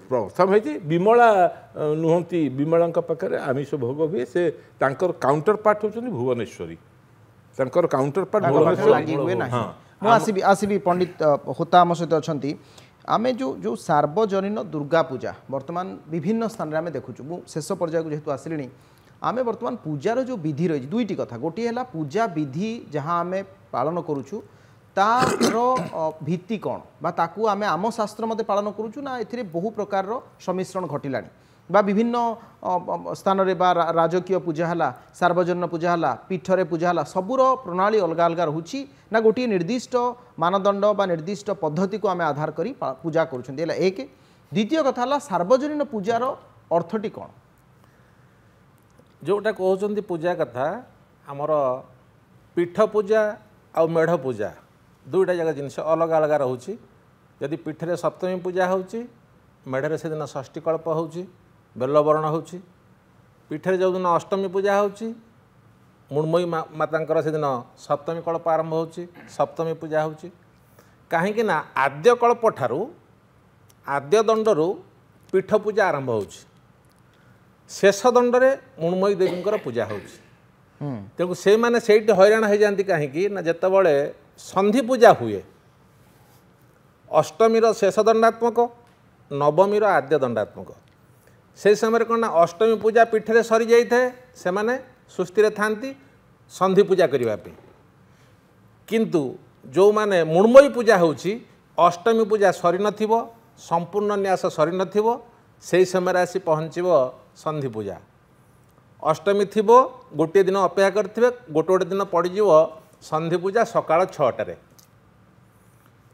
Speaker 3: ପ୍ରଥମ ହେଇଛି ବିମଳା ନୁହନ୍ତି, ବିମଳାଙ୍କ ପାଖରେ ଆମିଷ ଭୋଗ ହୁଏ। ସେ ତାଙ୍କର କାଉଣ୍ଟର ପାର୍ଟ ହେଉଛନ୍ତି ଭୁବନେଶ୍ୱରୀ, ତାଙ୍କର କାଉଣ୍ଟର ପାର୍ଟ
Speaker 1: ହୁଏ ନାହିଁ। ମୁଁ ଆସିବି ପଣ୍ଡିତ ହୋତା ଆମ ସହିତ ଅଛନ୍ତି। आमे जो सार्वजनीन दुर्गा पूजा वर्तमान विभिन्न स्थान में आम देखुचु मु शेष पर्याय को जेहेतु आसिली आमे वर्तमान पूजार जो विधि रही दुईटी कथा गोटे है पूजा विधि जहाँ आम पालन करुचु तार भित्ति कौन बा ताकू आमे आम शास्त्र मते पालन करुचु ना एथिरे बहु प्रकार सम्मिश्रण घटिलानी बा विभिन्न स्थान रे बा राजकीय पूजा हला सार्वजनीन पूजा हला पीठरे पूजा हला सबुर प्रणाली अलग अलग रहुची ना गोटे निर्दिष्ट मानदंड बा निर्दिष्ट पद्धति को आमे आधार करी पूजा करुछन्ती हला एक। द्वितीय कथा हला सार्वजनीन पूजार अर्थटी कौन
Speaker 5: जोटा कहउछन्ती पूजा कथा हमर पीठ पूजा आ मेढ़ पूजा दुईटा जगह जिनस अलग अलग रहुची। यदि पीठरे सप्तमी पूजा होउची मेढ़रे से दिन षष्ठी कल्प होउची बेलवरण होउची पीठरे जो दिन अष्टमी पूजा होउची मुणमयी मातांकर से दिन सप्तमी कल्प आरंभ होउची सप्तमी पूजा होउची कहीं ना आद्य कल्प ठारू आद्य दंडरू पीठ पूजा आरंभ होउची शेष दंडरे मुणमयी देवींकर पूजा होउची तेणु से मैंने से हैरान हो जाती कहीं ना जितेबाला संधि पूजा हुए अष्टमीर शेष दंडात्मक नवमीर आद्य दंडात्मक से समय कौन ना अष्टमी पूजा पीठरे सरी जाए से माने सुस्थिर थांती संधि पूजा करने किंतु जो माने मुणमयी पूजा होउची अष्टमी पूजा सरी नथिबो संपूर्ण न्यास सरी नथिबो से समय आसी पहुँचब संधि पूजा अष्टमी थिबो गोटे दिन अपेक्षा करथिबे गोटे गोटे दिन पड़ीजिवो संधि पूजा सकाळ 6टारे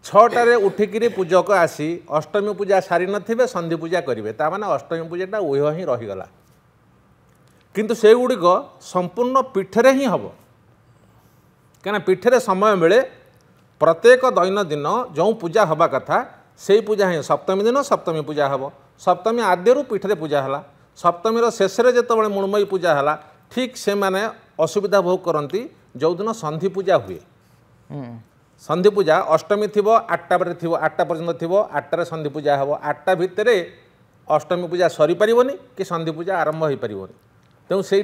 Speaker 5: 6टारे उठिकी पूजक आसी अष्टमी पूजा सारी नथिबे संधि पूजा करेंगे ताने अष्टमी पूजाटा ओह ही रहीगला किंतु से गुड़िक संपूर्ण पीठरे ही हम क्या पीठरे समय मिले प्रत्येक दैनंदिन जो पूजा हवा कथा से पूजा ही सप्तमी दिन सप्तमी पूजा हम सप्तमी आद्यरू पीठरे पूजा है सप्तमीर शेष जितेबाला मुणमयी पूजा है ठीक से माने असुविधा भोग करती जो दिन संधि पूजा हुए संधि पूजा अष्टमी थी 8टा बजे थी 8टा पर्यंत थी 8टार संधि पूजा हम 8टा भितर अष्टमी पूजा सरी पारिबनी कि संधि पूजा आरंभ हो पारिबनी तेणु से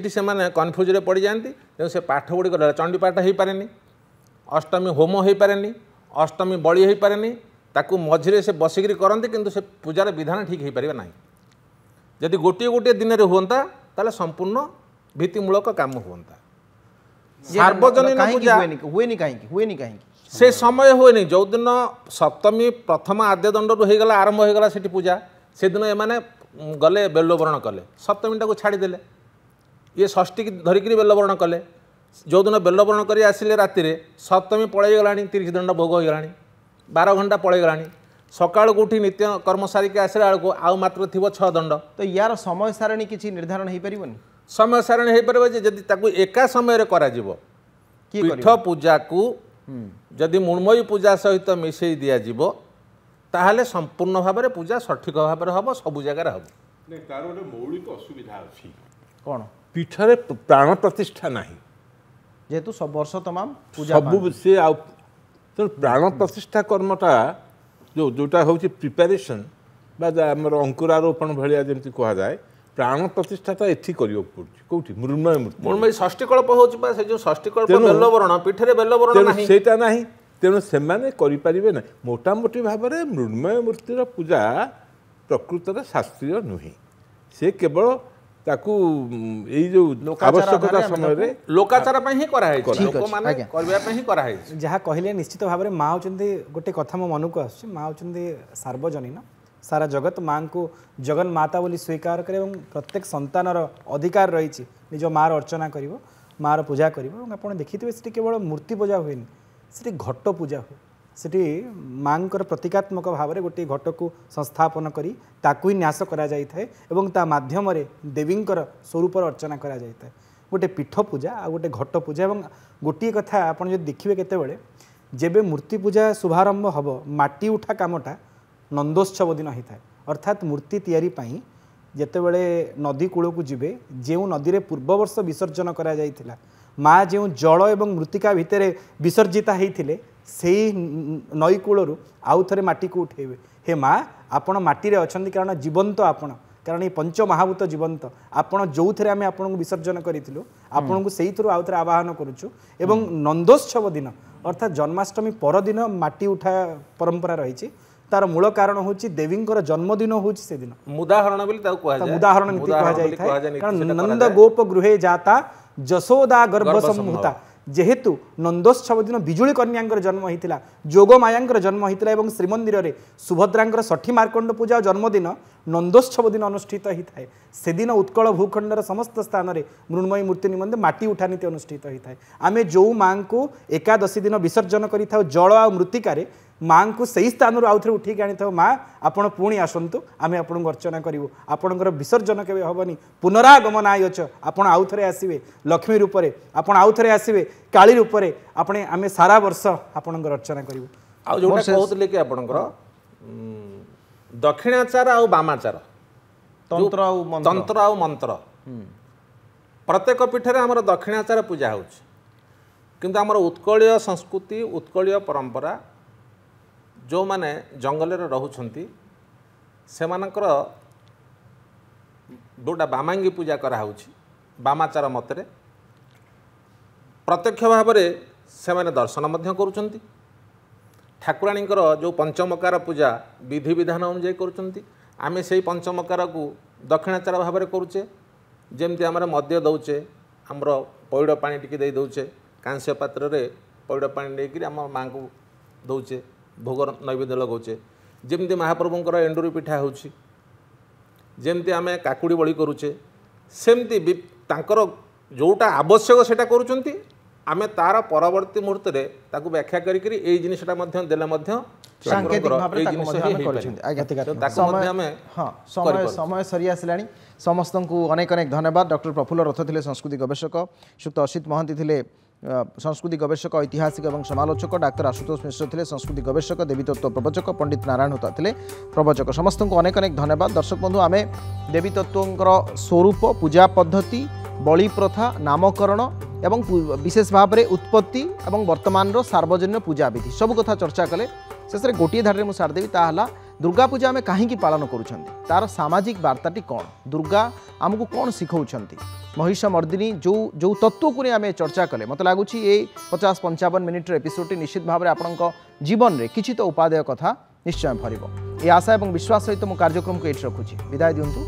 Speaker 5: कन्फ्यूज पड़ जाती तेणु से पाठ गुड़िक चंडी पाठ हो पारे अष्टमी होम हो पारे अष्टमी बलि हो पारे ताकू मझिरे से बसिकी करती किंतु से पूजार विधान ठीक हो पारे ना जदि गोटे गोटे दिन में हुआ ताले संपूर्ण भित्तिमूलक काम हुआ सार्वजनीन पूजा
Speaker 1: हुएनी कहीं
Speaker 5: से समय हुए जो दिन सप्तमी प्रथम आद्य दंड होगला आरंभ होगला से पूजा से दिन एमाने गले बेलवरण कले सप्तमी टाक छाड़ीदे ये षष्ठी की धरिकी बेलवरण कले जो दिन बेलवरण कर आसिले राति सप्तमी पलैगला 30 दंड भोग होगला 12 घंटा पलैगला सकाळ उठी नित्य कर्म सारिके आसला बेलू आउ मात्र थी 6 दंड
Speaker 1: तो यार समय सारणी किसी निर्धारण हो पारिबनी
Speaker 5: समय सारणी हो पारे जदि ताकू एका समय करा पीठ पूजा को जदि मुणमयी पूजा सहित मिसई दिज्व ताहले संपूर्ण भाव में पूजा सठिक भाव में हम सब जगह हम
Speaker 3: तार गोटे मौलिक असुविधा अच्छी
Speaker 1: कौन
Speaker 3: पीठरे प्राण प्रतिष्ठा नहीं
Speaker 1: जेहेतु सब वर्ष तमाम पूजा
Speaker 3: सब से प्राण प्रतिष्ठा कर्मटा जोटा हूँ प्रिपेरेसन आमर अंकुरारोपण भाया जमी कहुए प्राण प्रतिष्ठाटा एठी करियो पड़छ कोठी मृण्मय मूर्ति
Speaker 5: मुणमयी षष्ठी कल्प होछि बा से जो षष्ठी कल्प बेलवरण पीठरे बेलवरण नाही
Speaker 3: सेटा नाही तेणु से करि परिबे ना मोटामोटी भाव में मृण्मय मूर्तिर पूजा प्रकृत शास्त्रीय नुहे से केवल ताकू एई जो आवश्यकता समय
Speaker 5: लोकाचार ही कराई लोक माने करबा ही कराई
Speaker 2: जहाँ कहले निश्चित भाव में माँ होचंती गोटे कथा मो मन को आसुची माँ होचंती सार्वजनीन सारा जगत माँ को जगन माता बोली स्वीकार करे प्रत्येक संतानर अधिकार रही निज मार अर्चना कर मार पूजा कर देखिए से केवल मूर्ति पूजा हुए से घट पूजा हुए ସେଠି ମାଙ୍କର ପ୍ରତୀକାତ୍ମକ ଭାବରେ ଗୋଟିଏ ଘଟକୁ ସଂସ୍ଥାପନ କରି ତାକୁ ହିଁ ନ୍ୟାସ କରାଯାଇଥାଏ ଏବଂ ତା ମାଧ୍ୟମରେ ଦେବୀଙ୍କର ସ୍ୱରୂପର ଅର୍ଚ୍ଚନା କରାଯାଇଥାଏ। ଗୋଟେ ପୀଠ ପୂଜା ଆଉ ଗୋଟେ ଘଟ ପୂଜା। ଏବଂ ଗୋଟିଏ କଥା ଆପଣ ଯଦି ଦେଖିବେ କେତେବେଳେ ଯେବେ ମୂର୍ତ୍ତି ପୂଜା ଶୁଭାରମ୍ଭ ହେବ ମାଟି ଉଠା କାମଟା ନନ୍ଦୋତ୍ସବ ଦିନ ହୋଇଥାଏ। ଅର୍ଥାତ୍ ମୂର୍ତ୍ତି ତିଆରି ପାଇଁ ଯେତେବେଳେ ନଦୀ କୂଳକୁ ଯିବେ ଯେଉଁ ନଦୀରେ ପୂର୍ବବର୍ଷ ବିସର୍ଜନ କରାଯାଇଥିଲା ମା ଯେଉଁ ଜଳ ଏବଂ ମୃତ୍ତିକା ଭିତରେ ବିସର୍ଜିତା ହେଇଥିଲେ ସେଇ ନଈ କୂଳରୁ ଆଉ ଥରେ ମାଟିକୁ ଉଠେଇବେ। ହେ ମା ଆପଣ ମାଟିରେ ଅଛନ୍ତି କାରଣ ଜୀବନ୍ତ ଆପଣ, କାରଣ এই ପଞ୍ଚମହାଭୂତ ଜୀବନ୍ତ ଆପଣ ଯେଉଁଥିରେ ଆମେ ଆପଣଙ୍କୁ ବିସର୍ଜନ କରିଥିଲୁ ଆପଣଙ୍କୁ ସେଇଥିରୁ ଆଉ ଥରେ ଆବାହନ କରୁଛୁ। ଏବଂ ନନ୍ଦୋତ୍ସବ ଦିନ ଅର୍ଥାତ୍ ଜନ୍ମାଷ୍ଟମୀ ପରଦିନ ମାଟି ଉଠା ପରମ୍ପରା ରହିଛି। ତାର ମୂଳ କାରଣ ହେଉଛି ଦେବୀଙ୍କର ଜନ୍ମଦିନ ହେଉଛି ସେଦିନ
Speaker 5: ଉଦାହରଣ ବୋଲି ତାକୁ କୁହାଯାଏ।
Speaker 2: ଉଦାହରଣ ନୀତି କୁହାଯାଇଥାଏ। କାରଣ ନନ୍ଦ ଗୋପ ଗୃହେ ଯାତା ଯଶୋଦା ଗର୍ଭ ସମ୍ଭୂତା ଯେହେତୁ ନନ୍ଦୋତ୍ସବ ଦିନ ବିଜୁଳି କନ୍ୟାଙ୍କର ଜନ୍ମ ହୋଇଥିଲା, ଯୋଗମାୟାଙ୍କର ଜନ୍ମ ହୋଇଥିଲା ଏବଂ ଶ୍ରୀମନ୍ଦିରରେ ସୁଭଦ୍ରାଙ୍କର ଷଠି ମାର୍କଣ୍ଡ ପୂଜା ଜନ୍ମଦିନ ନନ୍ଦୋତ୍ସବ ଦିନ ଅନୁଷ୍ଠିତ ହୋଇଥାଏ। ସେଦିନ ଉତ୍କଳ ଭୂଖଣ୍ଡର ସମସ୍ତ ସ୍ଥାନରେ ମୃଣ୍ମୟୀ ମୂର୍ତ୍ତି ନିମନ୍ତେ ମାଟି ଉଠା ନୀତି ଅନୁଷ୍ଠିତ ହୋଇଥାଏ। ଆମେ ଯେଉଁ ମାଙ୍କୁ ଏକାଦଶୀ ଦିନ ବିସର୍ଜନ କରିଥାଉ ଜଳ ଆଉ ମୃତ୍ତିକାରେ ମାଙ୍କୁ ସେହି ସ୍ଥାନରୁ ଆଉ ଥରେ ଉଠେଇକି ଆଣିଥାଉ। ମା ଆପଣ ପୁଣି ଆସନ୍ତୁ ଆମେ ଆପଣଙ୍କୁ ଅର୍ଚ୍ଚନା କରିବୁ, ଆପଣଙ୍କର ବିସର୍ଜନ କେବେ ହେବନି, ପୁନରାଗମନାୟଚ ଆପଣ ଆଉ ଥରେ ଆସିବେ ଲକ୍ଷ୍ମୀ ରୂପରେ, ଆପଣ ଆଉ ଥରେ ଆସିବେ କାଳୀ ରୂପରେ, ଆମେ ସାରା ବର୍ଷ ଆପଣଙ୍କର ଅର୍ଚ୍ଚନା କରିବୁ।
Speaker 5: ଆଉ ଯେଉଁଟା କହୁଥିଲେ କି ଆପଣଙ୍କର ଦକ୍ଷିଣାଚାର ଆଉ ବାମାଚାର ତନ୍ତ୍ର ଆଉ ମନ୍ତ୍ର ପ୍ରତ୍ୟେକ ପୀଠରେ ଆମର ଦକ୍ଷିଣାଚାର ପୂଜା ହେଉଛି। କିନ୍ତୁ ଆମର ଉତ୍କଳୀୟ ସଂସ୍କୃତି ଉତ୍କଳୀୟ ପରମ୍ପରା ଯେଉଁମାନେ ଜଙ୍ଗଲରେ ରହୁଛନ୍ତି ସେମାନଙ୍କର ଯେଉଁଟା ବାମାଙ୍ଗୀ ପୂଜା କରାହେଉଛି ବାମାଚାର ମତରେ ପ୍ରତ୍ୟକ୍ଷ ଭାବରେ ସେମାନେ ଦର୍ଶନ ମଧ୍ୟ କରୁଛନ୍ତି। ଠାକୁରାଣୀଙ୍କର ଯେଉଁ ପଞ୍ଚମକାର ପୂଜା ବିଧିବିଧାନ ଅନୁଯାୟୀ କରୁଛନ୍ତି। ଆମେ ସେଇ ପଞ୍ଚମକାରକୁ ଦକ୍ଷିଣାଚାର ଭାବରେ କରୁଛେ। ଯେମିତି ଆମର ମଦ୍ୟ ଦେଉଛେ, ଆମର ପଇଡ଼ ପାଣି ଟିକେ ଦେଇ ଦେଉଛେ, କାଂସ୍ୟ ପାତ୍ରରେ ପଇଡ଼ ପାଣି ନେଇକରି ଆମ ମାଙ୍କୁ ଦେଉଛେ, ଭୋଗ ନୈବେଦ୍ୟ ଲଗାଉଛେ। ଯେମିତି ମହାପ୍ରଭୁଙ୍କର ଏଣ୍ଡୁରି ପିଠା ହେଉଛି, ଯେମିତି ଆମେ କାକୁଡ଼ି ବଳି କରୁଛେ, ସେମିତି ତାଙ୍କର ଯେଉଁଟା ଆବଶ୍ୟକ ସେଇଟା କରୁଛନ୍ତି। ଆମେ ତାର ପରବର୍ତ୍ତୀ ମୁହୂର୍ତ୍ତରେ ତାକୁ ବ୍ୟାଖ୍ୟା କରିକିରି ଏଇ ଜିନିଷଟା ମଧ୍ୟ ଦେଲେ ମଧ୍ୟ
Speaker 1: ସାଙ୍କେତିକ ଭାବରେ ତାକୁ ମଧ୍ୟ ଆମେ କରିଛନ୍ତି। ସମୟ ସରି ଆସିଲାଣି। ସମସ୍ତଙ୍କୁ ଅନେକ ଅନେକ ଧନ୍ୟବାଦ। ଡକ୍ଟର ପ୍ରଫୁଲ୍ଲ ରଥ ଥିଲେ ସଂସ୍କୃତି ଗବେଷକ, ଶ୍ରୀଯୁକ୍ତ ଅସିତ ମହାନ୍ତି ଥିଲେ ସଂସ୍କୃତି ଗବେଷକ ଐତିହାସିକ ଏବଂ ସମାଲୋଚକ, ଡାକ୍ତର ଆଶୁତୋଷ ମିଶ୍ର ଥିଲେ ସଂସ୍କୃତି ଗବେଷକ, ଦେବୀତତ୍ତ୍ୱ ପ୍ରବଚକ, ପଣ୍ଡିତ ନାରାୟଣ ହୋତା ଥିଲେ ପ୍ରବଚକ। ସମସ୍ତଙ୍କୁ ଅନେକ ଅନେକ ଧନ୍ୟବାଦ। ଦର୍ଶକ ବନ୍ଧୁ ଆମେ ଦେବୀତତ୍ତ୍ୱଙ୍କର ସ୍ୱରୂପ, ପୂଜା ପଦ୍ଧତି, ବଳି ପ୍ରଥା, ନାମକରଣ ଏବଂ ବିଶେଷ ଭାବରେ ଉତ୍ପତ୍ତି ଏବଂ ବର୍ତ୍ତମାନର ସାର୍ବଜନୀନ ପୂଜାବିଧି ସବୁ କଥା ଚର୍ଚ୍ଚା କଲେ। ଶେଷରେ ଗୋଟିଏ ଧାଡ଼ିରେ ମୁଁ ସାରିଦେବି, ତାହା ହେଲା ଦୁର୍ଗା ପୂଜା ଆମେ କାହିଁକି ପାଳନ କରୁଛନ୍ତି, ତାର ସାମାଜିକ ବାର୍ତ୍ତାଟି କ'ଣ, ଦୁର୍ଗା ଆମକୁ କ'ଣ ଶିଖାଉଛନ୍ତି। ମହିଷମର୍ଦିନୀ ଯେଉଁ ତତ୍ତ୍ୱକୁ ନେଇ ଆମେ ଚର୍ଚ୍ଚା କଲେ ମୋତେ ଲାଗୁଛି ଏଇ 50-55 ମିନିଟ୍ର ଏପିସୋଡ଼ଟି ନିଶ୍ଚିତ ଭାବରେ ଆପଣଙ୍କ ଜୀବନରେ କିଛି ତ ଉପାଦେୟ କଥା ନିଶ୍ଚୟ ଭରିବ। ଏ ଆଶା ଏବଂ ବିଶ୍ୱାସ ସହିତ ମୁଁ କାର୍ଯ୍ୟକ୍ରମକୁ ଏଇଠି ରଖୁଛି। ବିଦାୟ ଦିଅନ୍ତୁ।